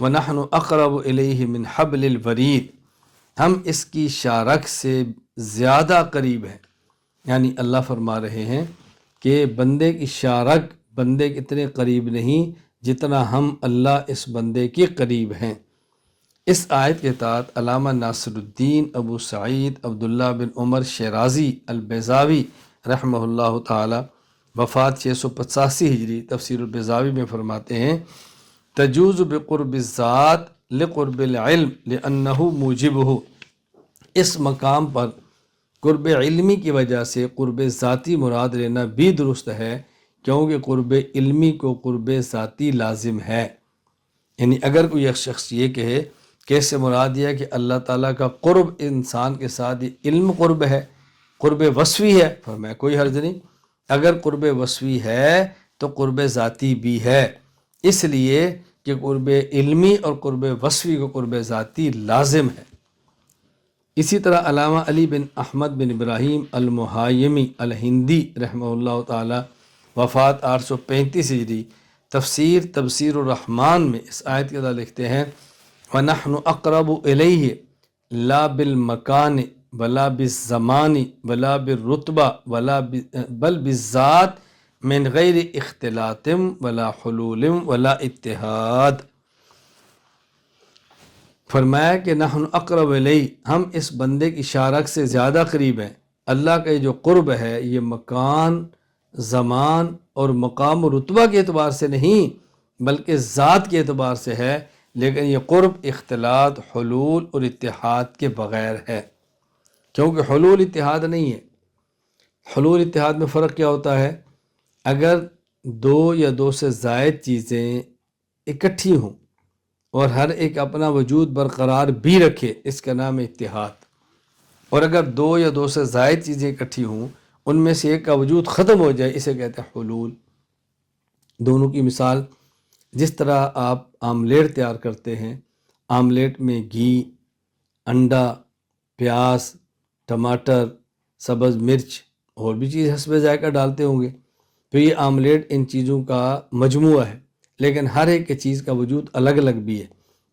وَنَحْنُ أَقْرَبُ إِلَيْهِ مِنْ حَبْلِ الْوَرِيدِ، ہم اس کی شارک سے زیادہ قریب ہیں۔ یعنی اللہ فرما رہے ہیں کہ بندے کی شارک بندے کے اتنے قریب نہیں جتنا ہم اللہ اس بندے کے قریب ہیں۔ اس آیت کے تحت علامہ ناصر الدین ابو سعید عبداللہ بن عمر شیرازی البیضاوی رحمہ اللہ تعالی وفات 685 ہجری تفسیر البیضاوی میں فرماتے ہیں تجوز بقرب الذات لقرب العلم لأنہ موجبہ، اس مقام پر قرب علمی کی وجہ سے قرب ذاتی مراد لینا بھی درست ہے، کیونکہ قرب علمی کو قرب ذاتی لازم ہے۔ یعنی اگر کوئی ایک شخص یہ کہے کہ اس سے مراد یہ ہے کہ اللہ تعالیٰ کا قرب انسان کے ساتھ یہ علم قرب ہے، قرب وصفی ہے، فرمایا کوئی حرج نہیں۔ اگر قرب وصفی ہے تو قرب ذاتی بھی ہے، اس لیے کہ قرب علمی اور قرب وصفی کو قرب ذاتی لازم ہے۔ اسی طرح علامہ علی بن احمد بن ابراہیم المحایمی الہندی رحمہ اللہ تعالی وفات 835 ہجری تفسیر الرحمن میں اس آیت کے اندر لکھتے ہیں وَنَحْنُ أَقْرَبُ إِلَيْهِ لَا بِالْمَكَانِ وَلَا بِالزَّمَانِ وَلَا بِالرُّتْبَةِ بل بالذات من غیر اختلاط ولا حلول ولا اتحاد۔ فرمایا کہ نحن اقرب الیہ، ہم اس بندے کی شارک سے زیادہ قریب ہیں۔ اللہ کا یہ جو قرب ہے یہ مکان، زمان اور مقام و رتبہ کے اعتبار سے نہیں بلکہ ذات کے اعتبار سے ہے، لیکن یہ قرب اختلاط، حلول اور اتحاد کے بغیر ہے، کیونکہ حلول اتحاد نہیں ہے۔ حلول اتحاد میں فرق کیا ہوتا ہے؟ اگر دو یا دو سے زائد چیزیں اکٹھی ہوں اور ہر ایک اپنا وجود برقرار بھی رکھے، اس کا نام ہے اتحاد۔ اور اگر دو یا دو سے زائد چیزیں اکٹھی ہوں، ان میں سے ایک کا وجود ختم ہو جائے، اسے کہتے ہیں حلول۔ دونوں کی مثال، جس طرح آپ آملیٹ تیار کرتے ہیں، آملیٹ میں گھی، انڈا، پیاز، ٹماٹر، سبز مرچ اور بھی چیز حسب ذائقہ ڈالتے ہوں گے، تو یہ آملیٹ ان چیزوں کا مجموعہ ہے، لیکن ہر ایک چیز کا وجود الگ الگ بھی ہے۔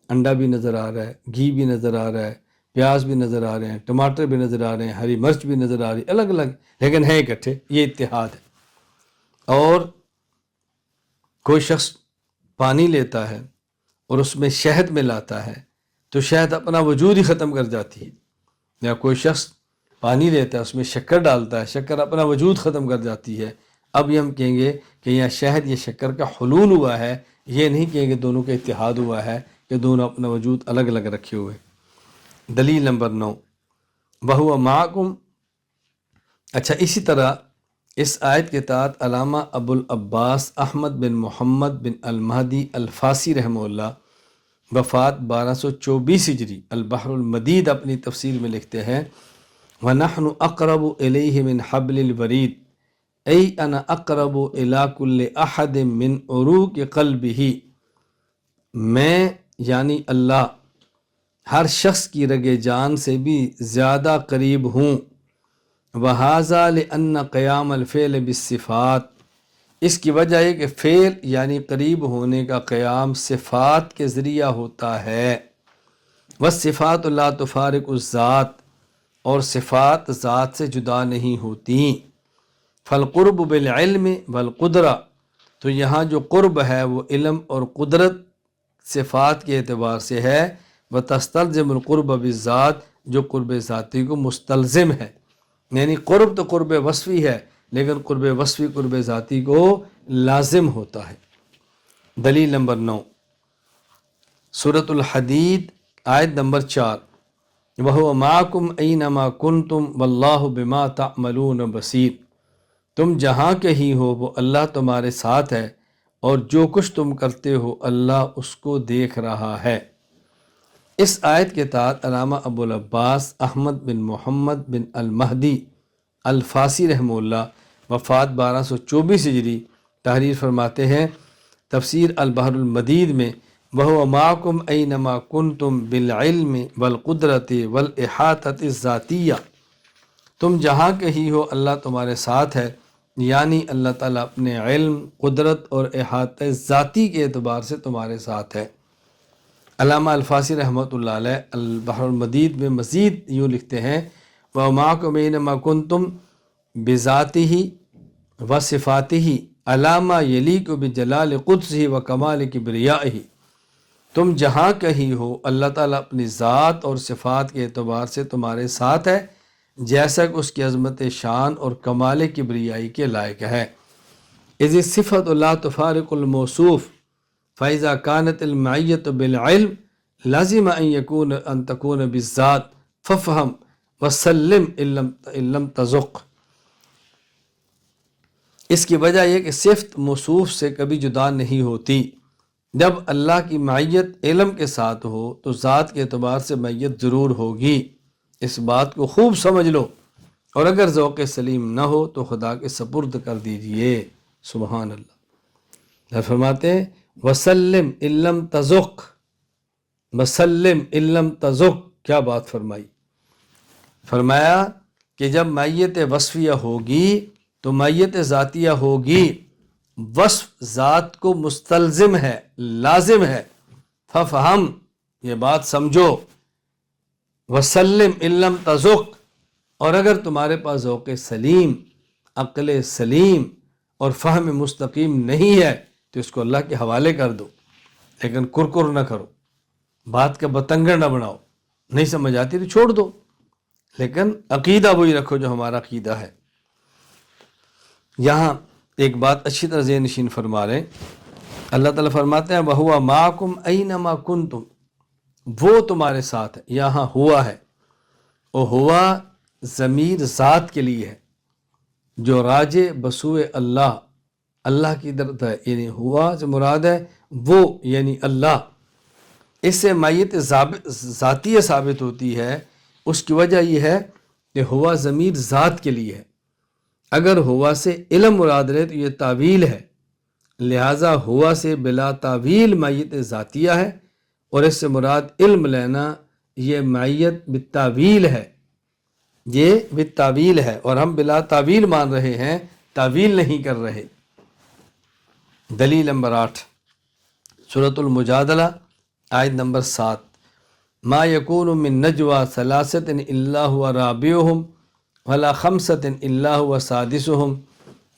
انڈا بھی نظر آ رہا ہے، گھی بھی نظر آ رہا ہے، پیاز بھی نظر آ رہے ہیں، ٹماٹر بھی نظر آ رہے ہیں، ہری مرچ بھی نظر آ رہی ہے، الگ الگ لیکن ہیں اکٹھے، یہ اتحاد ہے۔ اور کوئی شخص پانی لیتا ہے اور اس میں شہد ملاتا ہے تو شہد اپنا وجود ہی ختم کر جاتی ہے، یا کوئی شخص پانی لیتا ہے اس میں شکر ڈالتا ہے، شکر اپنا وجود ختم کر جاتی ہے۔ اب یہ ہم کہیں گے کہ یہ شہد یہ شکر کا حلول ہوا ہے، یہ نہیں کہیں گے دونوں کا اتحاد ہوا ہے کہ دونوں اپنا وجود الگ الگ رکھے ہوئے۔ دلیل نمبر 9، وَهُوَ مَعَكُمْ، اچھا اسی طرح اس آیت کے تحت علامہ ابو العباس احمد بن محمد بن المہدی الفاسی رحمہ اللہ وفات 1224 ہجری البحر المدید اپنی تفسیر میں لکھتے ہیں وَنَحْنُ أَقْرَبُ إِلَيْهِ مِنْ حَبْلِ الْوَرِيدِ ای انا اقرب الی کل احد من عروق قلبہ، میں یعنی اللہ ہر شخص کی رگ جان سے بھی زیادہ قریب ہوں۔ وَهَذَا لِأَنَّ قیام الفعل بالصفات، اس کی وجہ ہے کہ فعل یعنی قریب ہونے کا قیام صفات کے ذریعہ ہوتا ہے۔ وَالصِّفَاتُ لَا تُفَارِقُ الذات، اور صفات ذات سے جدا نہیں ہوتی۔ فالقرب بالعلم والقدرہ، تو یہاں جو قرب ہے وہ علم اور قدرت صفات کے اعتبار سے ہے۔ وتستلزم القرب بالذات، جو قرب ذاتی کو مستلزم ہے، یعنی قرب تو قرب وصفی ہے لیکن قرب وصفی قرب ذاتی کو لازم ہوتا ہے۔ دلیل نمبر 9 سورۃ الحدید آیت نمبر 4 وَهُوَ مَعَكُمْ أَيْنَمَا كُنْتُمْ وَاللَّهُ بِمَا تَعْمَلُونَ بَصِيرٌ، تم جہاں کہیں ہو وہ اللہ تمہارے ساتھ ہے اور جو کچھ تم کرتے ہو اللہ اس کو دیکھ رہا ہے۔ اس آیت کے تحت علامہ ابو العباس احمد بن محمد بن المہدی الفاسی رحمہ اللہ وفات 1224 ہجری تحریر فرماتے ہیں تفسیر البحر المدید میں وَهُوَ مَعَكُمْ أَيْنَمَا كُنْتُمْ بِالْعِلْمِ وَالْقُدْرَةِ وَالْإِحَاطَةِ الذَّاتِيَّةِ، تم جہاں کہیں ہو اللہ تمہارے ساتھ ہے، یعنی اللہ تعالیٰ اپنے علم، قدرت اور احاطہ ذاتی کے اعتبار سے تمہارے ساتھ ہے۔ علامہ الفاسی رحمۃ اللہ علیہ البحر المدید میں مزید یوں لکھتے ہیں وَمَعَكُمْ أَيْنَمَا كُنْتُمْ بِذَاتِهِ وَصِفَاتِهِ عَلَىٰ مَا يَلِيقُ بِجَلَالِ قُدْسِهِ وَكَمَالِ كِبْرِيَائِهِ، تم جہاں کہیں ہو اللہ تعالیٰ اپنی ذات اور صفات کے اعتبار سے تمہارے ساتھ ہے جیسا کہ اس کی عظمت شان اور کمال کبریائی کے لائق ہے۔ اذ الصفۃ لا تفارق الموصوف فاذا كانت المعیۃ بالعلم لازم ان تكون بالذات فافهم وسلم ان لم تذق، اس کی وجہ یہ کہ صفت موصوف سے کبھی جدا نہیں ہوتی۔ جب اللہ کی معیت علم کے ساتھ ہو تو ذات کے اعتبار سے معیت ضرور ہوگی، اس بات کو خوب سمجھ لو، اور اگر ذوق سلیم نہ ہو تو خدا کے سپرد کر دیجئے۔ سبحان اللہ۔ فرماتے ہیں وسلم ان لم تذق، وسلم ان لم تذق، کیا بات فرمائی؟ فرمایا کہ جب معیت وصفیہ ہوگی تو معیت ذاتیہ ہوگی، وصف ذات کو مستلزم ہے، لازم ہے۔ ففہم، یہ بات سمجھو، وسلم ان لم تذق، اور اگر تمہارے پاس ذوق سلیم، عقل سلیم اور فہم مستقیم نہیں ہے تو اس کو اللہ کے حوالے کر دو، لیکن کرکر نہ کرو، بات کا بتنگڑ نہ بناؤ، نہیں سمجھ آتی تو چھوڑ دو، لیکن عقیدہ وہی رکھو جو ہمارا عقیدہ ہے۔ یہاں ایک بات اچھی طرح ذہن نشین فرما رہے ہیں، اللہ تعالیٰ فرماتے ہیں وَهُوَ مَعَكُمْ أَيْنَمَا كُنْتُمْ، وہ تمہارے ساتھ ہے، یہاں ہوا ہے، اور ہوا ضمیر ذات کے لیے ہے جو راجع بسوء اللہ، اللہ کی طرف ہے، یعنی ہوا سے مراد ہے وہ یعنی اللہ۔ اس سے معیت ذاتیہ ثابت ہوتی ہے، اس کی وجہ یہ ہے کہ ہوا ضمیر ذات کے لیے ہے، اگر ہوا سے علم مراد رہے تو یہ تعویل ہے، لہٰذا ہوا سے بلا تعویل معیت ذاتیہ ہے، اور اس سے مراد علم لینا یہ معیت بالتعویل ہے، یہ بالتعویل ہے، اور ہم بلا تعویل مان رہے ہیں، تعویل نہیں کر رہے۔ دلیل نمبر 8 سورۃ المجادلہ آیت نمبر 7 ما یکون من نجوى ثلاثۃ الا هو رابعهم ولا خمسۃ الا هو سادسهم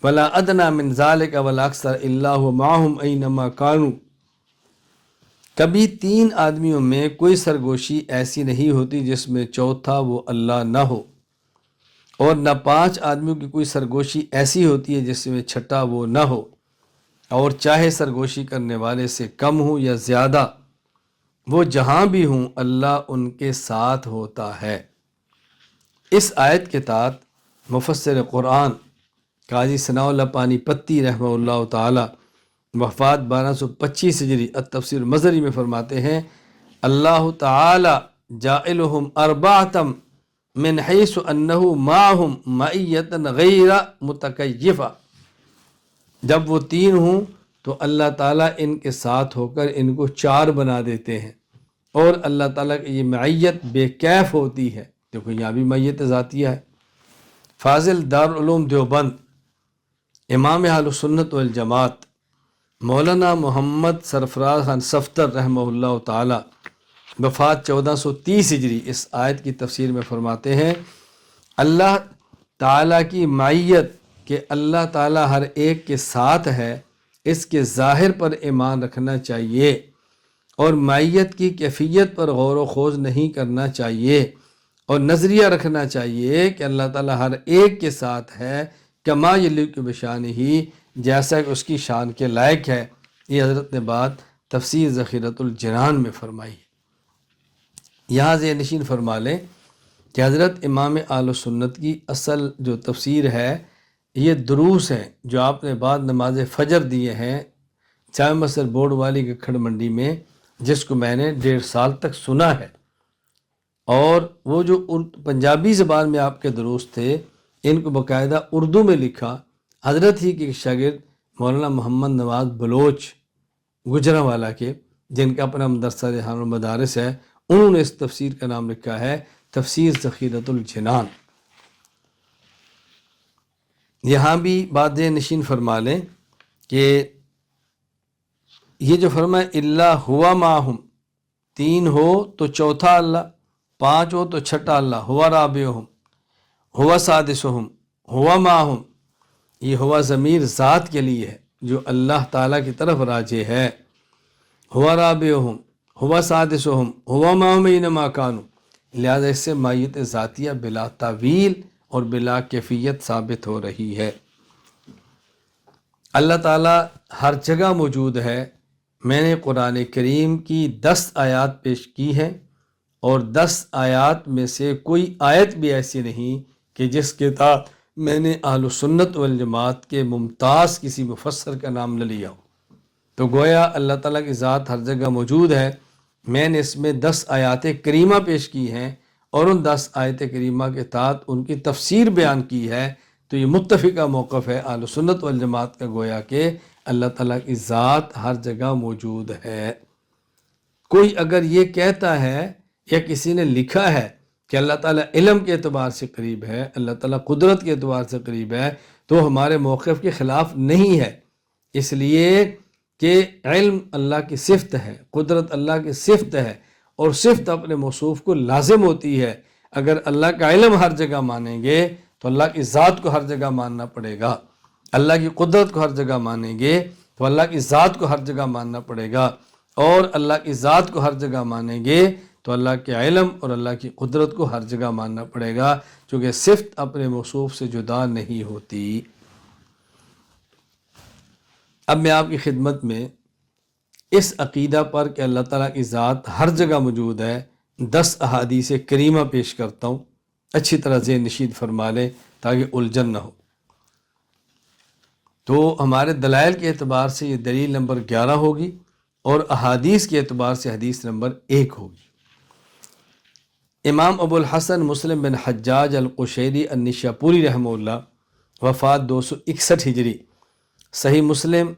ولا ادنى من ذلك ولا اکثر الا هو معهم اینما كانوا، کبھی 3 آدمیوں میں کوئی سرگوشی ایسی نہیں ہوتی جس میں چوتھا وہ اللہ نہ ہو، اور نہ 5 آدمیوں کی کوئی سرگوشی ایسی ہوتی ہے جس میں چھٹا وہ نہ ہو، اور چاہے سرگوشی کرنے والے سے کم ہوں یا زیادہ، وہ جہاں بھی ہوں اللہ ان کے ساتھ ہوتا ہے۔ اس آیت کے تحت مفسر قرآن قاضی ثناء اللہ پانی پتی رحمہ اللہ تعالی وفات 1225 ہجری التفسیر مظہری میں فرماتے ہیں اللہ تعالی جائلہم اربعتم من حیث انہو معہم معیتا غیر متکیفہ، جب وہ 3 ہوں تو اللہ تعالیٰ ان کے ساتھ ہو کر ان کو 4 بنا دیتے ہیں، اور اللہ تعالیٰ کی یہ معیت بے کیف ہوتی ہے۔ دیکھو یہاں بھی معیت ذاتیہ ہے۔ فاضل دارالعلوم دیوبند امام اہل سنت والجماعت مولانا محمد سرفراز خان صفتر رحمہ اللہ تعالی وفات 1430 ہجری اس آیت کی تفسیر میں فرماتے ہیں اللہ تعالیٰ کی معیت کہ اللہ تعالیٰ ہر ایک کے ساتھ ہے، اس کے ظاہر پر ایمان رکھنا چاہیے، اور معیت کی کیفیت پر غور و خوض نہیں کرنا چاہیے، اور نظریہ رکھنا چاہیے کہ اللہ تعالیٰ ہر ایک کے ساتھ ہے کما یلیق بشانہ، جیسا کہ اس کی شان کے لائق ہے۔ یہ حضرت نے بات تفسیر ذخیرۃ الجنان میں فرمائی ہے۔ یہاں ذہن نشین فرما لیں کہ حضرت امام اہل سنت کی اصل جو تفسیر ہے یہ دروس ہیں جو آپ نے بعد نماز فجر دیے ہیں چائے مسر بورڈ والی گکھڑ منڈی میں، جس کو میں نے 1.5 سال تک سنا ہے، اور وہ جو پنجابی زبان میں آپ کے دروس تھے ان کو باقاعدہ اردو میں لکھا حضرت ہی کے شاگرد مولانا محمد نواز بلوچ گجرانوالہ کے، جن کا اپنا مدرسہ ریحان المدارس ہے، انہوں نے اس تفسیر کا نام لکھا ہے تفسیر ذخیرۃ الجنان۔ یہاں بھی بات نشین فرما لیں کہ یہ جو فرمائے اللہ ہوا معہم، 3 ہو تو چوتھا اللہ، 5 ہو تو چھٹا اللہ، ہوا رابعہم، ہوا سادسہم، ہوا معہم، یہ ہوا ضمیر ذات کے لیے ہے جو اللہ تعالیٰ کی طرف راجع ہے۔ ہوا رابعہم، ہوا سادسہم، ہوا معہم اینما کانوا، لہذا اس سے معیت ذاتیہ بلا تعویل اور بلا کیفیت ثابت ہو رہی ہے۔ اللہ تعالیٰ ہر جگہ موجود ہے۔ میں نے قرآن کریم کی 10 آیات پیش کی ہیں، اور 10 آیات میں سے کوئی آیت بھی ایسی نہیں کہ جس کے تحت میں نے اہل سنت والجماعت کے ممتاز کسی مفسر کا نام نہ لیا ہو۔ تو گویا اللہ تعالیٰ کی ذات ہر جگہ موجود ہے۔ میں نے اس میں 10 آیات کریمہ پیش کی ہیں، اور ان 10 آیت کریمہ کے تحت ان کی تفسیر بیان کی ہے، تو یہ متفقہ موقف ہے اہل سنت والجماعت کا، گویا کہ اللہ تعالیٰ کی ذات ہر جگہ موجود ہے۔ کوئی اگر یہ کہتا ہے یا کسی نے لکھا ہے کہ اللہ تعالیٰ علم کے اعتبار سے قریب ہے، اللہ تعالیٰ قدرت کے اعتبار سے قریب ہے، تو ہمارے موقف کے خلاف نہیں ہے، اس لیے کہ علم اللہ کی صفت ہے، قدرت اللہ کی صفت ہے، اور صفت اپنے موصوف کو لازم ہوتی ہے۔ اگر اللہ کا علم ہر جگہ مانیں گے تو اللہ کی ذات کو ہر جگہ ماننا پڑے گا، اللہ کی قدرت کو ہر جگہ مانیں گے تو اللہ کی ذات کو ہر جگہ ماننا پڑے گا، اور اللہ کی ذات کو ہر جگہ مانیں گے تو اللہ کے علم اور اللہ کی قدرت کو ہر جگہ ماننا پڑے گا، چونکہ صفت اپنے موصوف سے جدا نہیں ہوتی۔ اب میں آپ کی خدمت میں اس عقیدہ پر کہ اللہ تعالیٰ کی ذات ہر جگہ موجود ہے 10 احادیث کریمہ پیش کرتا ہوں، اچھی طرح ذہن نشین فرما لیں تاکہ الجھن نہ ہو۔ تو ہمارے دلائل کے اعتبار سے یہ دلیل نمبر 11 ہوگی، اور احادیث کے اعتبار سے حدیث نمبر 1 ہوگی۔ امام ابو الحسن مسلم بن حجاج القشیری النشاپوری رحمہ اللہ وفات 261 ہجری، صحیح مسلم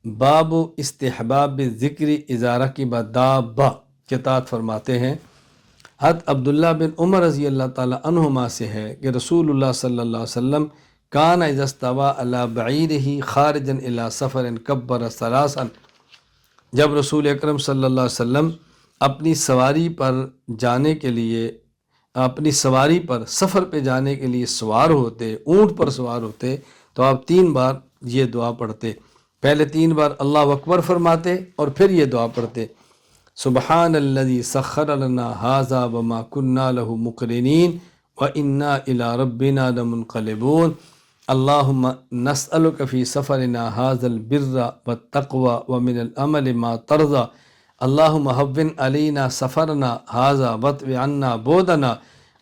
باب استحباب ذکر اذا رکب دابہ کے تحت فرماتے ہیں حضرت عبداللہ بن عمر رضی اللہ تعالی عنہما سے ہے کہ رسول اللہ صلی اللہ علیہ وسلم کان اذا استوى علی بعیرہ خارجا الی سفر کبر ثلاثا، جب رسول اکرم صلی اللہ علیہ وسلم اپنی سواری پر جانے کے لیے، اپنی سواری پر سفر پہ جانے کے لیے سوار ہوتے، اونٹ پر سوار ہوتے، تو آپ 3 بار یہ دعا پڑھتے۔ پہلے 3 بار اللہ اکبر فرماتے اور پھر یہ دعا پڑھتے، سبحان الذی سخر لنا ھذا وما كنا له مقرنین وانا الی ربنا لمنقلبون، اللہم نسألک فی سفرنا ھذا البر والتقوى ومن العمل ما ترضى، اللہم ہون علینا سفرنا ھذا واطوِ عنا بعدنا،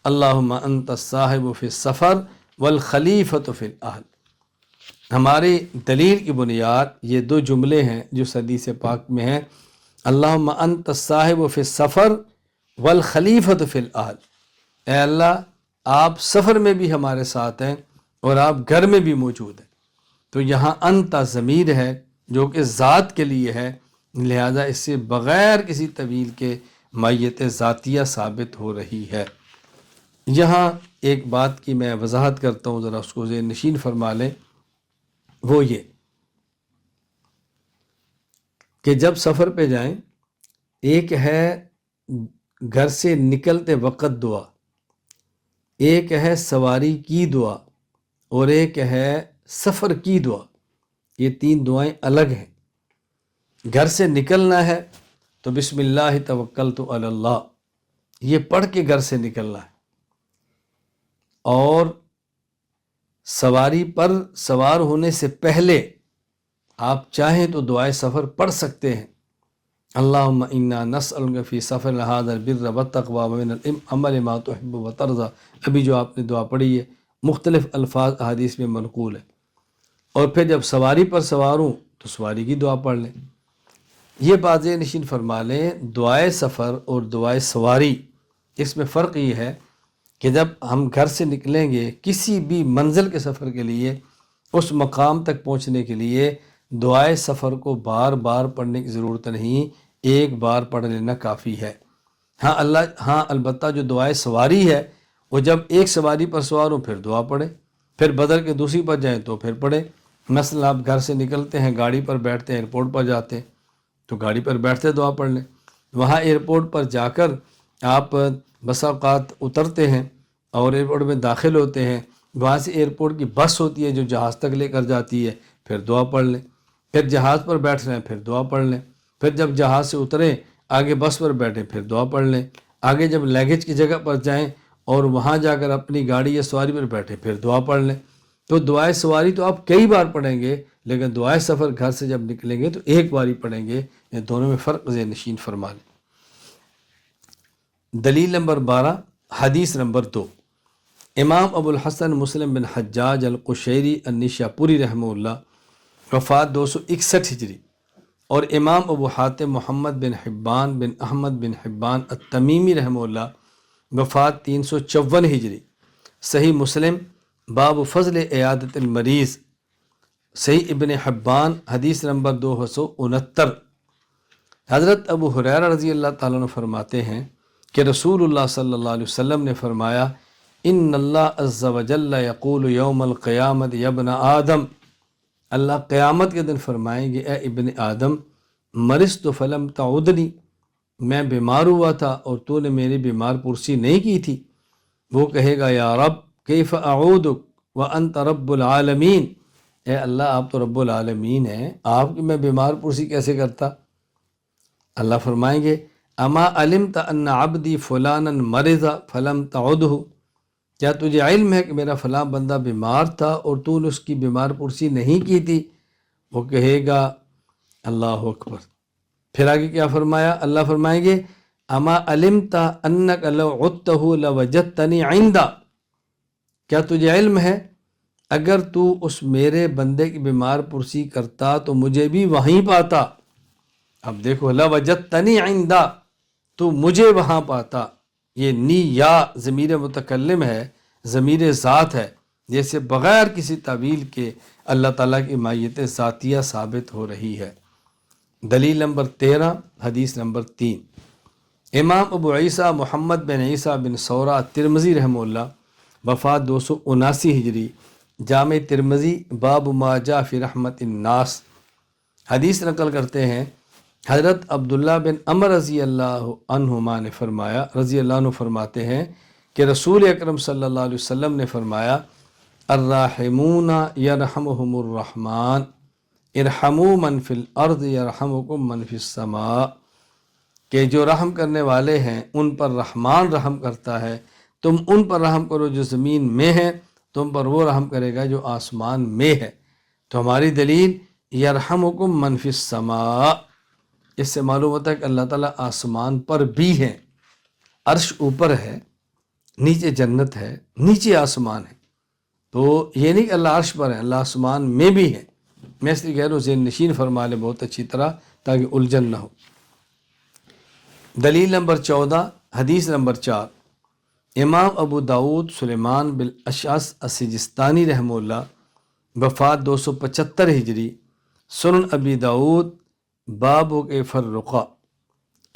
اللہم انت الصاحب فی السفر والخلیفۃ فی الاہل۔ ہماری دلیل کی بنیاد یہ دو جملے ہیں جو حدیث پاک میں ہیں، اللہم انت الصاحب فی السفر والخلیفۃ فی الاہل، اے اللہ آپ سفر میں بھی ہمارے ساتھ ہیں اور آپ گھر میں بھی موجود ہیں۔ تو یہاں انت ضمیر ہے جو کہ ذات کے لیے ہے، لہذا اس سے بغیر کسی طویل کے مائیت ذاتیہ ثابت ہو رہی ہے۔ یہاں ایک بات کی میں وضاحت کرتا ہوں، ذرا اس کو ذہن نشین فرما لیں، وہ یہ کہ جب سفر پہ جائیں، ایک ہے گھر سے نکلتے وقت دعا، ایک ہے سواری کی دعا، اور ایک ہے سفر کی دعا۔ یہ تین دعائیں الگ ہیں۔ گھر سے نکلنا ہے تو بسم اللہ توکلت علی اللہ، یہ پڑھ کے گھر سے نکلنا ہے، اور سواری پر سوار ہونے سے پہلے آپ چاہیں تو دعائے سفر پڑھ سکتے ہیں، اللہم انا نسألک فی سفر ھذا البر والتقوی ومن العمل ما تحب وترضى، ابھی جو آپ نے دعا پڑھی ہے مختلف الفاظ احادیث میں منقول ہے۔ اور پھر جب سواری پر سوار ہوں تو سواری کی دعا پڑھ لیں۔ یہ بات نشین فرما لیں، دعائے سفر اور دعائے سواری، اس میں فرق یہ ہے کہ جب ہم گھر سے نکلیں گے کسی بھی منزل کے سفر کے لیے، اس مقام تک پہنچنے کے لیے دعائے سفر کو بار بار پڑھنے کی ضرورت نہیں، ایک بار پڑھ لینا کافی ہے۔ ہاں البتہ جو دعائے سواری ہے وہ جب ایک سواری پر سوار ہوں پھر دعا پڑھیں، پھر بدل کے دوسری پر جائیں تو پھر پڑھیں۔ مثلا آپ گھر سے نکلتے ہیں، گاڑی پر بیٹھتے ہیں، ایئرپورٹ پر جاتے ہیں تو گاڑی پر بیٹھتے دعا پڑھ لیں۔ وہاں ایئرپورٹ پر جا کر آپ بسا اوقات اترتے ہیں اور ایئرپورٹ میں داخل ہوتے ہیں، وہاں سے ایئرپورٹ کی بس ہوتی ہے جو جہاز تک لے کر جاتی ہے، پھر دعا پڑھ لیں۔ پھر جہاز پر بیٹھ رہے ہیں پھر دعا پڑھ لیں۔ پھر جب جہاز سے اتریں آگے بس پر بیٹھیں پھر دعا پڑھ لیں۔ آگے جب لیگیج کی جگہ پر جائیں اور وہاں جا کر اپنی گاڑی یا سواری پر بیٹھیں پھر دعا پڑھ لیں۔ تو دعائے سواری تو آپ کئی بار پڑھیں گے، لیکن دعائے سفر گھر سے جب نکلیں گے تو ایک بار ہی پڑھیں گے۔ یہ دونوں میں فرق ذہن نشین فرما لیں۔ دلیل نمبر 12، حدیث نمبر 2، امام ابو الحسن مسلم بن حجاج القشیری النشاپوری رحمہ اللہ، وفات 261 ہجری، اور امام ابو حاتم محمد بن حبان بن احمد بن حبان التمیمی رحمہ اللہ، وفات 354 ہجری۔ صحیح مسلم باب فضل عیادت المریض، صحیح ابن حبان حدیث نمبر 269۔ حضرت ابو ہریرہ رضی اللہ تعالیٰ عنہ فرماتے ہیں کہ رسول اللہ صلی اللہ علیہ وسلم نے فرمایا، ان اللہ عز وجل یقول یوم القیامت یا ابن آدم، اللہ قیامت کے دن فرمائیں گے اے ابن آدم، مرضت فلم تعودنی، میں بیمار ہوا تھا اور تو نے میری بیمار پرسی نہیں کی تھی۔ وہ کہے گا یا رب کیف اعودک وانت رب العالمین، اے اللہ آپ تو رب العالمین ہیں، آپ کی میں بیمار پرسی کیسے کرتا؟ اللہ فرمائیں گے اما علمت ان عبدی فلانا مرض فلم تعودہ، کیا تجھے علم ہے کہ میرا فلاں بندہ بیمار تھا اور تو نے اس کی بیمار پرسی نہیں کی تھی؟ وہ کہے گا اللہ اکبر۔ پھر آگے کیا فرمایا؟ اللہ فرمائیں گے اما علمت انک لو عدتہ لوجدتنی عندہ، کیا تجھے علم ہے اگر تو اس میرے بندے کی بیمار پرسی کرتا تو مجھے بھی وہیں پاتا؟ اب دیکھو لوجدتنی عندہ، تو مجھے وہاں پاتا، یہ نی یا ضمیر متکلم ہے، ضمیر ذات ہے، جیسے بغیر کسی تعویل کے اللہ تعالیٰ کی مائیت ذاتیہ ثابت ہو رہی ہے۔ دلیل نمبر 13، حدیث نمبر 3، امام ابو عیسیٰ محمد بن عیسیٰ بن ثورہ ترمذی رحمہ اللہ، وفات 279 ہجری، جامع ترمذی باب ما جاء فی رحمت الناس، حدیث نقل کرتے ہیں حضرت عبداللہ بن عمر رضی اللہ عنہما نے فرمایا، رضی اللہ عنہ فرماتے ہیں کہ رسول اکرم صلی اللہ علیہ وسلم نے فرمایا الراحمون یرحمہم الرحمن ارحموا من فی الارض یرحمکم من فی السماء، کہ جو رحم کرنے والے ہیں ان پر رحمان رحم کرتا ہے، تم ان پر رحم کرو جو زمین میں ہیں، تم پر وہ رحم کرے گا جو آسمان میں ہے۔ تو ہماری دلیل یرحمکم من فی السماء، اس سے معلوم ہوتا ہے کہ اللہ تعالیٰ آسمان پر بھی ہیں، عرش اوپر ہے، نیچے جنت ہے، نیچے آسمان ہے، تو یہ نہیں کہ اللہ عرش پر ہے، اللہ آسمان میں بھی ہے۔ میں اس لیے کہہ رہا ہوں ذہن نشین فرما لے بہت اچھی طرح تاکہ الجھن نہ ہو۔ دلیل نمبر 14، حدیث نمبر 4، امام ابو داود سلیمان بن اشعث السجستانی رحمہ اللہ، وفات 275 ہجری، سنن ابی داود باب کیف الرقیٰ،